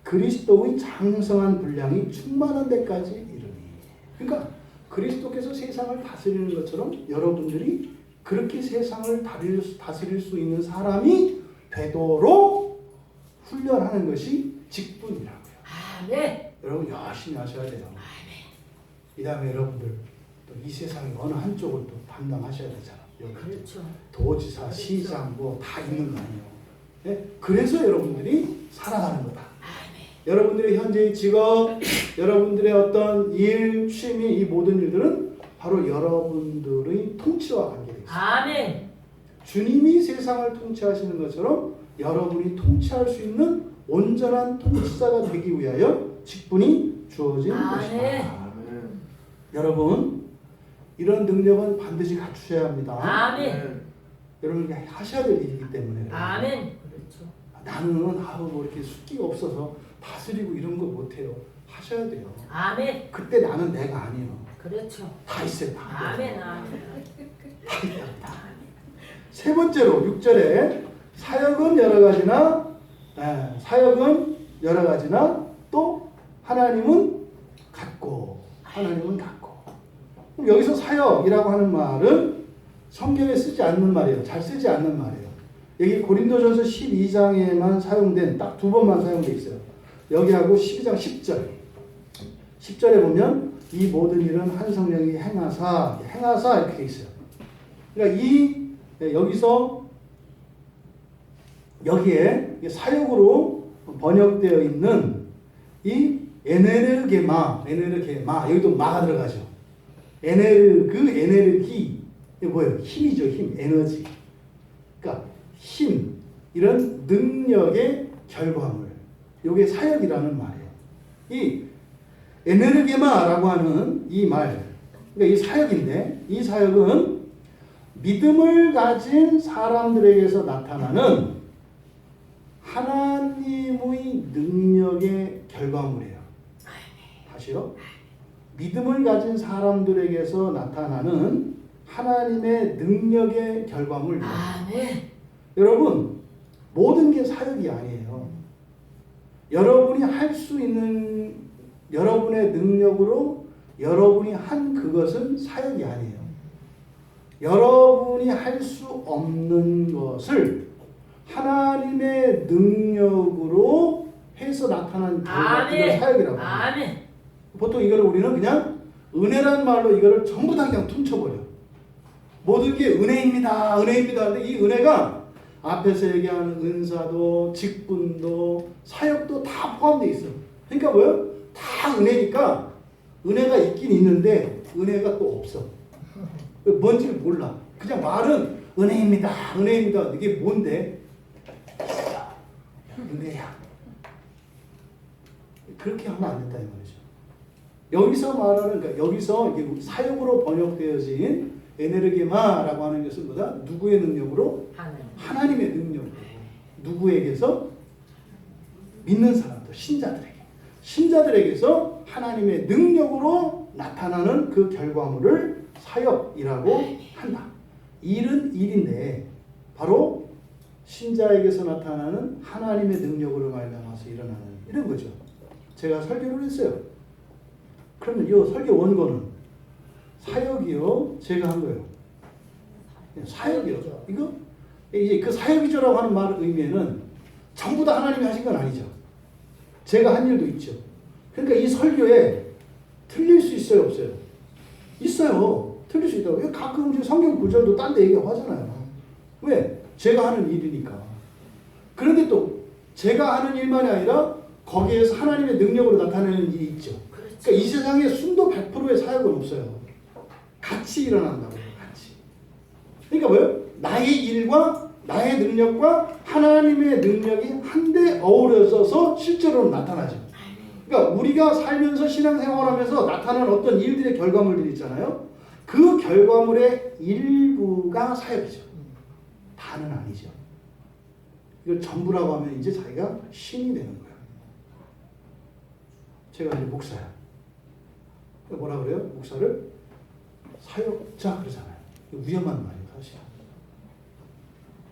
그리스도의 장성한 분량이 충만한 데까지 이르니. 그러니까 그리스도께서 세상을 다스리는 것처럼 여러분들이 그렇게 세상을 다스릴 수 있는 사람이 되도록 훈련하는 것이 직분이라고요. 아멘. 여러분 열심히 하셔야 돼요. 이 다음에 여러분들 또 이 세상의 어느 한쪽을 또 담당하셔야 되잖아. 여기 그렇죠. 도지사, 그렇죠. 시장 뭐 다 있는 거 아니에요. 네? 그래서 여러분들이 살아가는 거다. 여러분들의 현재의 직업, 여러분들의 어떤 일, 취미, 이 모든 일들은 바로 여러분들의 통치와 관계되어 있습니다. 아멘. 주님이 세상을 통치하시는 것처럼 여러분이 통치할 수 있는 온전한 통치자가 되기 위하여 직분이 주어진 것이다. 여러분, 이런 능력은 반드시 갖추셔야 합니다. 아멘. 여러분 하셔야 될 일이기 때문에. 아멘. 그렇죠. 나는 뭐 이렇게 숫기가 없어서 다스리고 이런 거 못해요. 하셔야 돼요. 아멘. 그때 나는 내가 아니에요. 그렇죠. 다 있어요. 다. 아멘. 아멘. 다 있다. 다. 세 번째로 6절에 사역은 여러 가지나 사역은 여러 가지나 또 하나님은 같고 하나님은 같고. 그럼 여기서 사역이라고 하는 말은 성경에 쓰지 않는 말이에요. 잘 쓰지 않는 말이에요. 여기 고린도전서 12장에만 사용된 딱 두 번만 사용되어 있어요. 여기하고 12장 10절. 10절에 보면 이 모든 일은 한 성령이 행하사 이렇게 되어 있어요. 그러니까 여기서 여기에 사역으로 번역되어 있는 이 에네르게마 여기도 마가 들어가죠. 에네르기 이게 뭐예요? 힘이죠. 힘, 에너지. 그러니까 힘, 이런 능력의 결과물. 이게 사역이라는 말이에요. 이 에네르게마라고 하는 이 말, 그러니까 이 사역인데 이 사역은 믿음을 가진 사람들에게서 나타나는 하나님의 능력의 결과물이에요. 다시요. 믿음을 가진 사람들에게서 나타나는 하나님의 능력의 결과물. 아멘. 여러분, 모든 게 사역이 아니에요. 여러분이 할 수 있는 여러분의 능력으로 여러분이 한 그것은 사역이 아니에요. 여러분이 할 수 없는 것을 하나님의 능력으로 해서 나타난 결과, 이걸 사역이라고 합니다. 아멘. 보통 이걸 우리는 그냥 은혜란 말로 이거를 전부 다 그냥 퉁쳐버려. 모든 게 은혜입니다. 근데 이 은혜가 앞에서 얘기하는 은사도, 직분도, 사역도 다 포함되어 있어. 그러니까 뭐요? 다 은혜니까 은혜가 있긴 있는데 은혜가 또 없어. 뭔지를 몰라. 그냥 말은 은혜입니다. 은혜입니다. 이게 뭔데? 야, 은혜야. 그렇게 하면 안 된다 이 말이죠. 여기서 말하는, 그러니까 여기서 이게 사역으로 번역되어진 에네르게마라고 하는 것은 뭐다? 누구의 능력으로? 하나님의 능력으로. 누구에게서? 믿는 사람들, 신자들에게. 신자들에게서 하나님의 능력으로 나타나는 그 결과물을 사역이라고 한다. 일은 일인데 바로 신자에게서 나타나는 하나님의 능력으로 말미암아서 일어나는 이런 거죠. 제가 설교를 했어요. 그러면 이 설교 원고는 사역이요, 제가 한 거예요. 사역이요. 이거 이제 그 사역이죠라고 하는 말 의미에는 전부 다 하나님이 하신 건 아니죠. 제가 한 일도 있죠. 그러니까 이 설교에 틀릴 수 있어요, 없어요? 있어요. 틀릴 수 있다고. 가끔 이제 성경 구절도 딴 데 얘기하잖아요. 왜? 제가 하는 일이니까. 그런데 또 제가 하는 일만이 아니라 거기에서 하나님의 능력으로 나타내는 일이 있죠. 그러니까 이 세상에 순도 100%의 사역은 없어요. 같이 일어난다고요. 같이. 그러니까 뭐예요? 나의 일과 나의 능력과 하나님의 능력이 한데 어우러져서 실제로 나타나죠. 그러니까 우리가 살면서 신앙생활하면서 나타나는 어떤 일들의 결과물들이 있잖아요. 그 결과물의 일부가 사역이죠. 다는 아니죠. 이걸 전부라고 하면 이제 자기가 신이 되는 거예요. 제가 이제 목사야. 뭐라 그래요? 목사를 사역자 그러잖아요. 위험한 말이에요, 사실.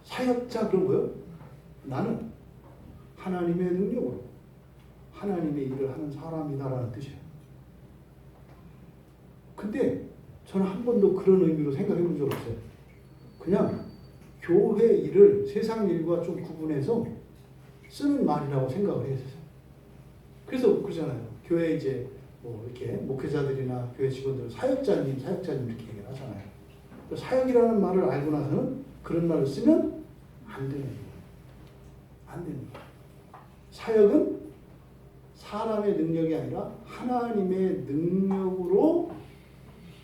사역자 그런 거요? 나는 하나님의 능력으로 하나님의 일을 하는 사람이다라는 뜻이에요. 근데 저는 한 번도 그런 의미로 생각해 본 적 없어요. 그냥 교회 일을 세상 일과 좀 구분해서 쓰는 말이라고 생각을 했어요. 그래서 그러잖아요. 교회 이제 뭐 이렇게 목회자들이나 교회 직원들 사역자님 이렇게 얘기를 하잖아요. 사역이라는 말을 알고 나서는 그런 말을 쓰면 안 되는 거예요. 안 되는 거예요. 사역은 사람의 능력이 아니라 하나님의 능력으로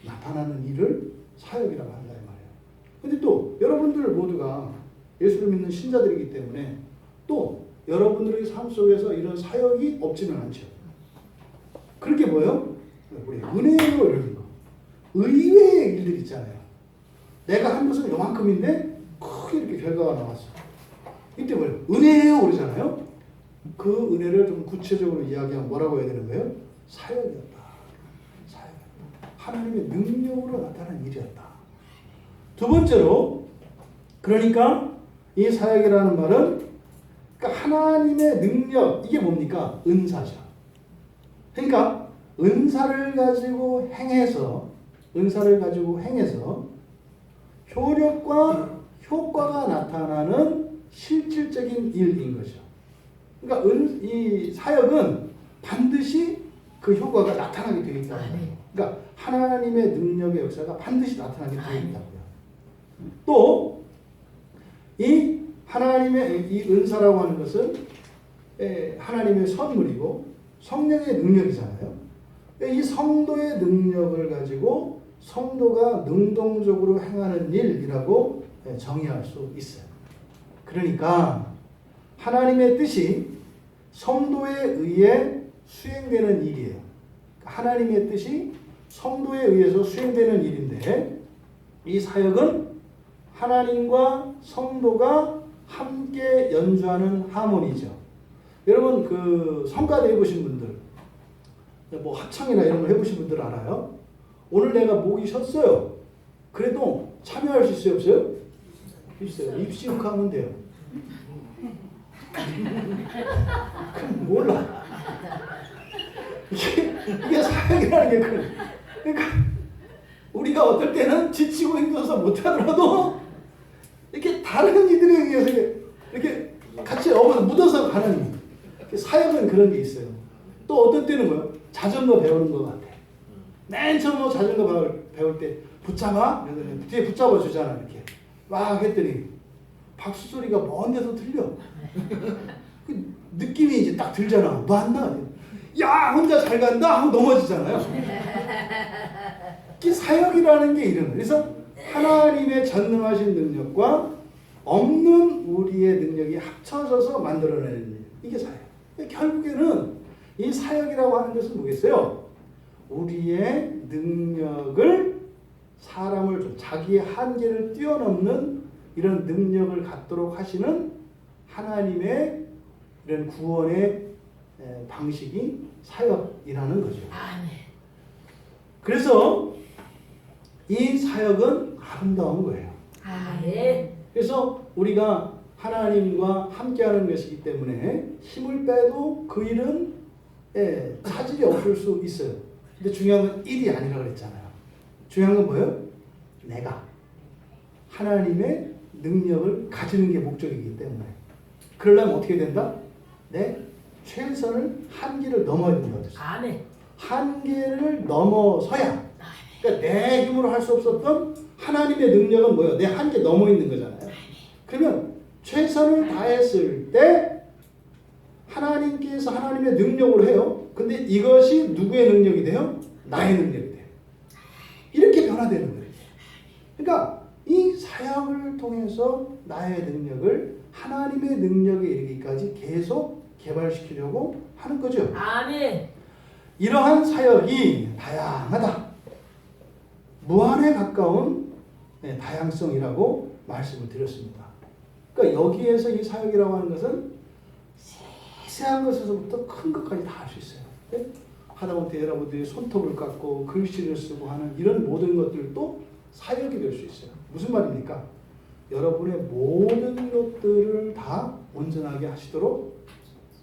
나타나는 일을 사역이라고 한다 이 말이에요. 근데 또 여러분들 모두가 예수를 믿는 신자들이기 때문에 또 여러분들의 삶 속에서 이런 사역이 없지는 않죠. 그렇게 뭐예요? 우리 은혜로 이러는 거. 의외의 일들 있잖아요. 내가 한 것은 요만큼인데 크게 이렇게 결과가 나왔어. 이때 뭐예요? 은혜예요 그러잖아요. 그 은혜를 좀 구체적으로 이야기하면 뭐라고 해야 되는 거예요? 사역이었다. 사역이었다. 하나님의 능력으로 나타난 일이었다. 두 번째로 그러니까 이 사역이라는 말은 그러니까 하나님의 능력 이게 뭡니까? 은사죠. 그러니까 은사를 가지고 행해서 효력과 효과가 나타나는 실질적인 일인 거죠. 그러니까 이 사역은 반드시 그 효과가 나타나게 되어 있다는 거예요. 그러니까 하나님의 능력의 역사가 반드시 나타나게 되어 있다고요. 또 이 하나님의 이 은사라고 하는 것은 하나님의 선물이고 성령의 능력이잖아요. 이 성도의 능력을 가지고 성도가 능동적으로 행하는 일이라고 정의할 수 있어요. 그러니까 하나님의 뜻이 성도에 의해 수행되는 일이에요. 하나님의 뜻이 성도에 의해서 수행되는 일인데 이 사역은 하나님과 성도가 함께 연주하는 하모니죠. 여러분 그 성가대 해보신 분들 뭐 합창이나 이런 거 해보신 분들 알아요? 오늘 내가 목이 쉬었어요. 그래도 참여할 수 있어요? 없어요? 있어요. 입시욱하면 돼요. 그럼 몰라. 이게 사역이라는 게 그러니까 우리가 어떨 때는 지치고 힘들어서 못하더라도 이렇게 다른 이들에 의해서 이렇게 같이 묻어서 가는 사역은 그런 게 있어요. 또 어떤 때는 뭐야? 자전거 배우는 것 같아. 맨 처음 자전거 배울 때 붙잡아? 뒤에 붙잡아 주잖아 이렇게. 막 했더니 박수 소리가 먼 데서 들려. 그 느낌이 이제 딱 들잖아. 너 한다. 야 혼자 잘 간다 하고 넘어지잖아요. 이 사역이라는 게 이런 거예요. 그래서 하나님의 전능하신 능력과 없는 우리의 능력이 합쳐져서 만들어내는 일. 이게 사역. 결국에는 이 사역이라고 하는 것은 뭐겠어요? 우리의 능력을 사람을 좀 자기의 한계를 뛰어넘는 이런 능력을 갖도록 하시는 하나님의 이런 구원의 방식이 사역이라는 거죠. 아멘. 그래서 이 사역은 아름다운 거예요. 아멘. 그래서 우리가 하나님과 함께하는 것이기 때문에 힘을 빼도 그 일은 차질이 없을 수 있어요. 근데 중요한 건 일이 아니라 그랬잖아요. 중요한 건 뭐예요? 내가 하나님의 능력을 가지는 게 목적이기 때문에 그러려면 어떻게 된다? 내 최선을 한계를 넘어야 된다. 아멘. 한계를 넘어서야 그러니까 내 힘으로 할 수 없었던 하나님의 능력은 뭐예요? 내 한계 넘어 있는 거잖아요. 그러면 최선을 다했을 때 하나님께서 하나님의 능력으로 해요. 근데 이것이 누구의 능력이 돼요? 나의 능력이 돼요. 이렇게 변화되는 거예요. 그러니까 이 사역을 통해서 나의 능력을 하나님의 능력에 이르기까지 계속 개발시키려고 하는 거죠. 아멘. 이러한 사역이 다양하다. 무한에 가까운 다양성이라고 말씀을 드렸습니다. 그러니까 여기에서 이 사역이라고 하는 것은 세세한 것에서부터 큰 것까지 다 할 수 있어요. 네? 하다못해 여러분들이 손톱을 깎고 글씨를 쓰고 하는 이런 모든 것들도 사역이 될 수 있어요. 무슨 말입니까? 여러분의 모든 것들을 다 온전하게 하시도록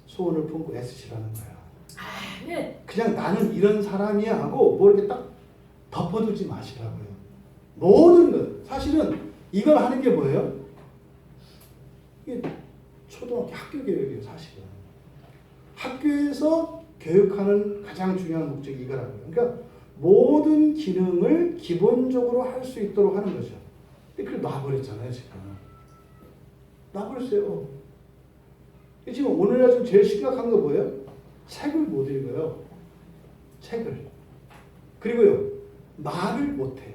소원을 품고 애쓰시라는 거예요. 아멘. 그냥 나는 이런 사람이야 하고 뭐 이렇게 딱 덮어두지 마시라고요. 모든 것. 사실은 이걸 하는 게 뭐예요? 이게 초등학교 학교 교육이에요, 사실은. 학교에서 교육하는 가장 중요한 목적이 이거라고요. 그러니까 모든 기능을 기본적으로 할 수 있도록 하는 거죠. 그걸 놔버렸잖아요, 지금. 놔버렸어요. 지금 오늘날 좀 제일 심각한 거 뭐예요? 책을 못 읽어요. 책을. 그리고요, 말을 못해요.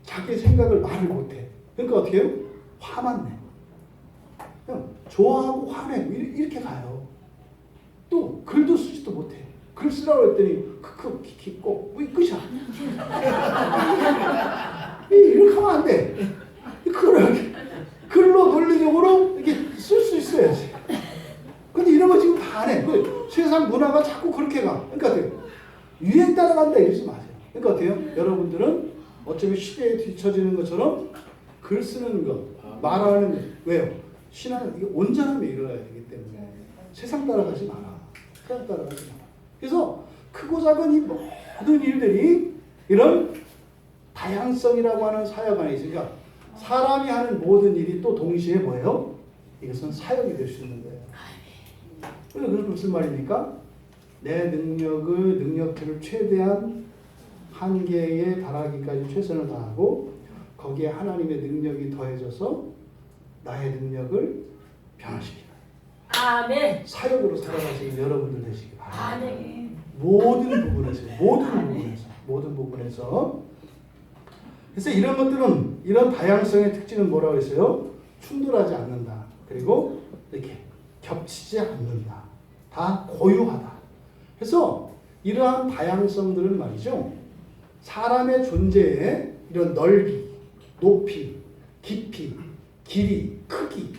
자기 생각을 말을 못해. 그러니까 어떻게 해요? 화만 내. 그냥 좋아하고 화내고 이렇게 가요. 또 글도 쓰지도 못해. 글 쓰라고 했더니 크크 키키 꼭 끝이야. 이렇게 하면 안 돼. 글로 논리적으로 이렇게 쓸 수 있어야지. 근데 이런 거 지금 다 안 해. 세상 문화가 자꾸 그렇게 가. 그러니까 어때요? 유행 따라간다 이러지 마세요. 그러니까 어때요? 여러분들은 어차피 시대에 뒤처지는 것처럼 글 쓰는 것, 말하는 것. 왜요? 신앙은 이게 온전함에 이르러야 되기 때문에 세상 따라가지 마라. 세상 따라가지 마라. 그래서 크고 작은 이 모든 일들이 이런 다양성이라고 하는 사역 안에 있으니까 사람이 하는 모든 일이 또 동시에 뭐예요? 이것은 사역이 될 수 있는 거예요. 그래서 그건 무슨 말입니까? 내 능력들을 최대한 한계에 달하기까지 최선을 다하고 거기에 하나님의 능력이 더해져서 나의 능력을 변화시키는 아멘. 사역으로 살아가시는 여러분들 되시기 바랍니다. 아멘. 모든 부분에서 그래서 이런 것들은 이런 다양성의 특징은 뭐라고 했어요? 충돌하지 않는다. 그리고 이렇게 겹치지 않는다. 다 고유하다. 그래서 이러한 다양성들은 말이죠. 사람의 존재에 이런 넓이, 높이, 깊이, 길이, 크기,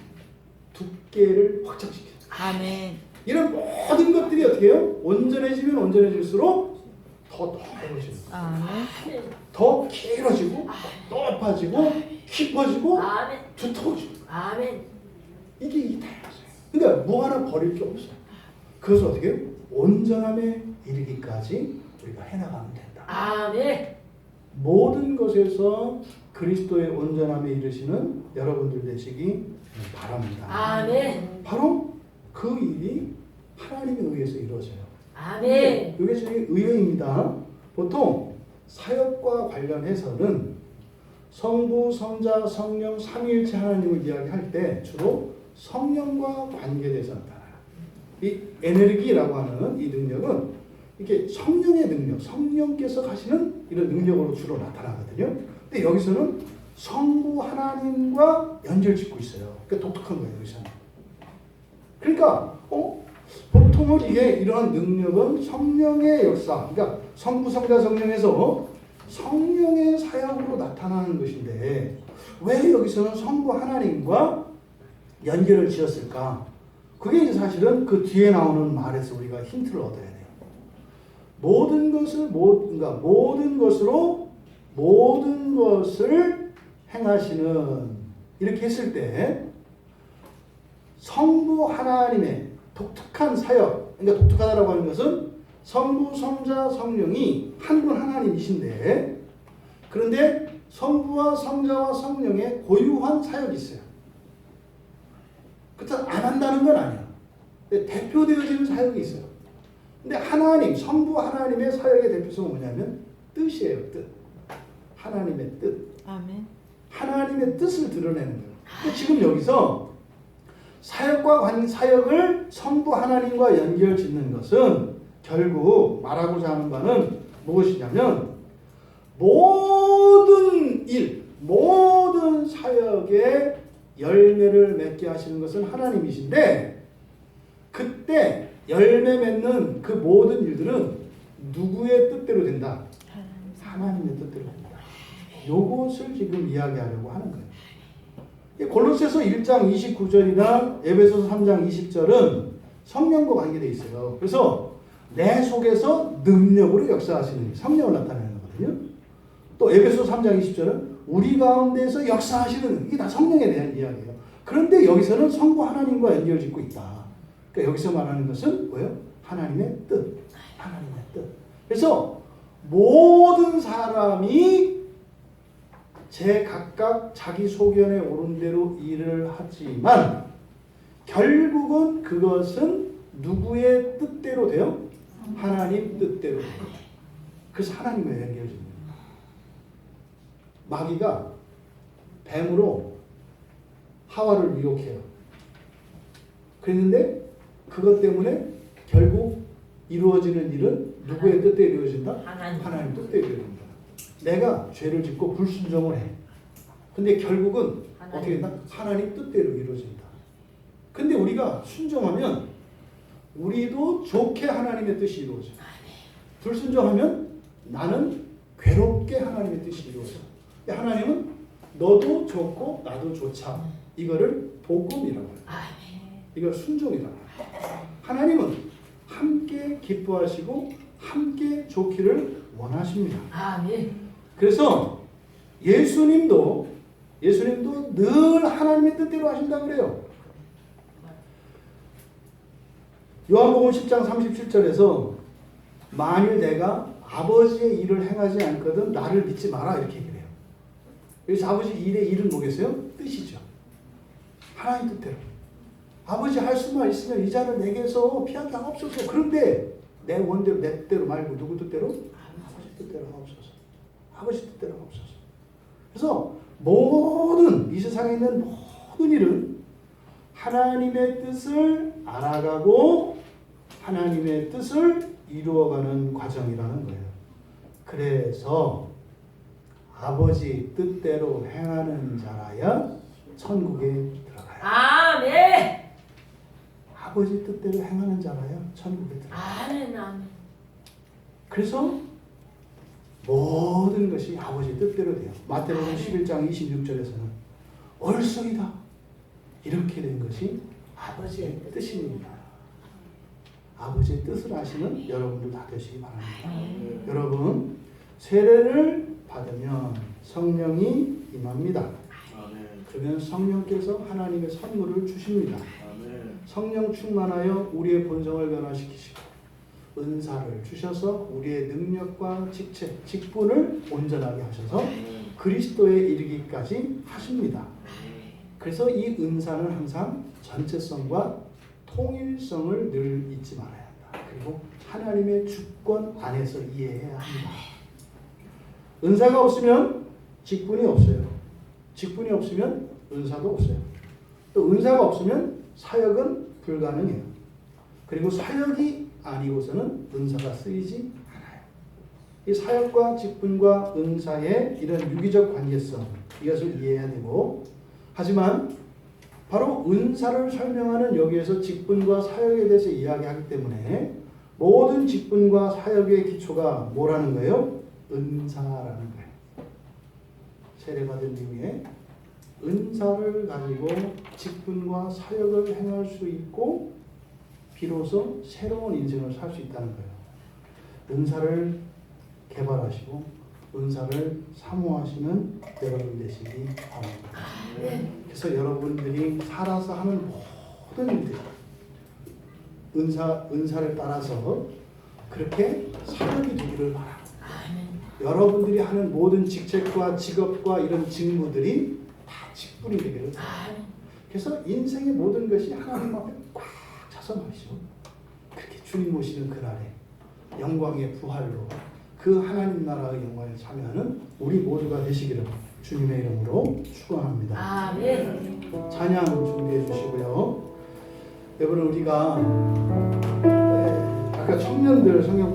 두께를 확장시켜요. 아멘. 이런 모든 것들이 어떻게 해요? 온전해지면 온전해질수록 더 넓어지는 거예요. 아멘. 더 길어지고 높아지고 깊어지고 아멘. 두터워지고 아멘. 이게 이 다양성이에요. 그러니까 뭐 하나 버릴 게 없어요. 그래서 어떻게 해요? 온전함에 이르기까지 우리가 해나가면 된다. 아멘. 모든 것에서 그리스도의 온전함에 이르시는 여러분들 되시기 바랍니다. 아멘. 바로 그 일이 하나님에 의해서 이루어져요. 아멘. 이게 저희 의외입니다. 보통 사역과 관련해서는 성부, 성자, 성령, 삼위일체 하나님을 이야기할 때 주로 성령과 관계돼서 나타나요. 이 에너지라고 하는 이 능력은 이렇게 성령의 능력, 성령께서 가시는 이런 능력으로 주로 나타나거든요. 근데 여기서는 성부 하나님과 연결짓고 있어요. 그러니까 독특한 거예요, 여기서는. 그러니까 보통은 이게 이러한 능력은 성령의 역사, 그러니까 성부, 성자, 성령에서 성령의 사역으로 나타나는 것인데 왜 여기서는 성부 하나님과 연결을 지었을까? 그게 이제 사실은 그 뒤에 나오는 말에서 우리가 힌트를 얻어야 돼요. 모든 것을 행하시는, 이렇게 했을 때 성부 하나님의 독특한 사역, 그러니까 독특하다라고 하는 것은 성부, 성자, 성령이 한 분 하나님이신데, 그런데 성부와 성자와 성령의 고유한 사역이 있어요. 그렇다고 안 한다는 건 아니야. 대표되어지는 사역이 있어요. 근데 하나님, 성부 하나님의 사역의 대표성은 뭐냐면 뜻이에요. 뜻. 하나님의 뜻. 아멘. 하나님의 뜻을 드러내는 거예요. 근데 지금 여기서 사역을 성부 하나님과 연결 짓는 것은 결국 말하고자 하는 바는 무엇이냐면 모든 사역의 열매를 맺게 하시는 것은 하나님이신데, 그때 열매 맺는 그 모든 일들은 누구의 뜻대로 된다? 하나님의 뜻대로 된다. 요것을 지금 이야기하려고 하는 거예요. 골로새서 1장 29절이나 에베소서 3장 20절은 성령과 관계되어 있어요. 그래서 내 속에서 능력으로 역사하시는 성령을 나타내는 거거든요. 또 에베소서 3장 20절은 우리 가운데서 역사하시는, 이게 다 성령에 대한 이야기예요. 그런데 여기서는 성부 하나님과 연결짓고 있다. 그러니까 여기서 말하는 것은 뭐예요? 하나님의 뜻. 하나님의 뜻. 그래서 모든 사람이 각각 자기 소견에 오른 대로 일을 하지만 결국은 그것은 누구의 뜻대로 돼요? 하나님 뜻대로 돼요. 그래서 하나님과 연결됩니다. 마귀가 뱀으로 하와를 미혹해요. 그랬는데 그것 때문에 결국 이루어지는 일은 누구의 뜻대로 이루어진다? 하나님 뜻대로 이루어진다. 내가 죄를 짓고 불순종을 해. 근데 결국은 어떻게 된다? 하나님 뜻대로 이루어진다. 근데 우리가 순종하면 우리도 좋게 하나님의 뜻이 이루어져. 불순종하면 나는 괴롭게 하나님의 뜻이 이루어져. 하나님은 너도 좋고 나도 좋자. 이거를 복음이라고 해요. 이걸 순종이라고 해요. 하나님은 함께 기뻐하시고 함께 좋기를 원하십니다. 그래서 예수님도 늘 하나님의 뜻대로 하신다 그래요. 요한복음 10장 37절에서 만일 내가 아버지의 일을 행하지 않거든 나를 믿지 마라, 이렇게 얘기해요. 그래서 아버지 일의 일은 뭐겠어요? 뜻이죠. 하나님 뜻대로. 아버지 할 수만 있으면 이 자를 내게서 피하게 하옵소서. 그런데 내 원대로, 내 뜻대로 말고 누구 뜻대로? 아버지 뜻대로 하옵소서. 아버지 뜻대로 하옵소서. 그래서 이 세상에 있는 모든 일은 하나님의 뜻을 알아가고 하나님의 뜻을 이루어가는 과정이라는 거예요. 그래서 아버지 뜻대로 행하는 자라야 천국에 들어가요. 아멘. 아버지 뜻대로 행하는 자라야 천국에 들어가요. 아멘. 그래서 모든 것이 아버지 뜻대로 돼요. 마태복음 11장 26절에서는 얼쏘이다. 이렇게 된 것이 아버지의 뜻입니다. 아버지의 뜻을 아시는 여러분들 다 되시기 바랍니다. 여러분, 세례를 받으면 성령이 임합니다. 그러면 성령께서 하나님의 선물을 주십니다. 성령 충만하여 우리의 본성을 변화시키시고 은사를 주셔서 우리의 능력과 직책, 직분을 온전하게 하셔서 그리스도에 이르기까지 하십니다. 그래서 이 은사는 항상 전체성과 통일성을 늘 잊지 말아야 한다. 그리고 하나님의 주권 안에서 이해해야 합니다. 은사가 없으면 직분이 없어요. 직분이 없으면 은사도 없어요. 또 은사가 없으면 사역은 불가능해요. 그리고 사역이 아니고서는 은사가 쓰이지 않아요. 이 사역과 직분과 은사의 이런 유기적 관계성, 이것을 이해해야 되고, 하지만 바로 은사를 설명하는 여기에서 직분과 사역에 대해서 이야기하기 때문에 모든 직분과 사역의 기초가 뭐라는 거예요? 은사라는 거예요. 세례받은 이후에 은사를 가지고 직분과 사역을 행할 수 있고 비로소 새로운 인생을 살 수 있다는 거예요. 은사를 개발하시고 은사를 사모하시는 여러분 되시기 바랍니다. 그래서 여러분들이 살아서 하는 모든 일들 은사를 따라서 그렇게 사역이 되기를 바랍니다. 여러분들이 하는 모든 직책과 직업과 이런 직무들이 다 직분이 되기를 바랍니다. 그래서 인생의 모든 것이 하나님 앞에 꽉 차서 말이죠. 그렇게 주님 오시는 그날에 영광의 부활로 그 하나님 나라의 영광에 참여하는 우리 모두가 되시기를 주님의 이름으로 축원합니다. 아멘. 찬양 준비해 주시고요. 여러분 우리가 아까 청년들 성경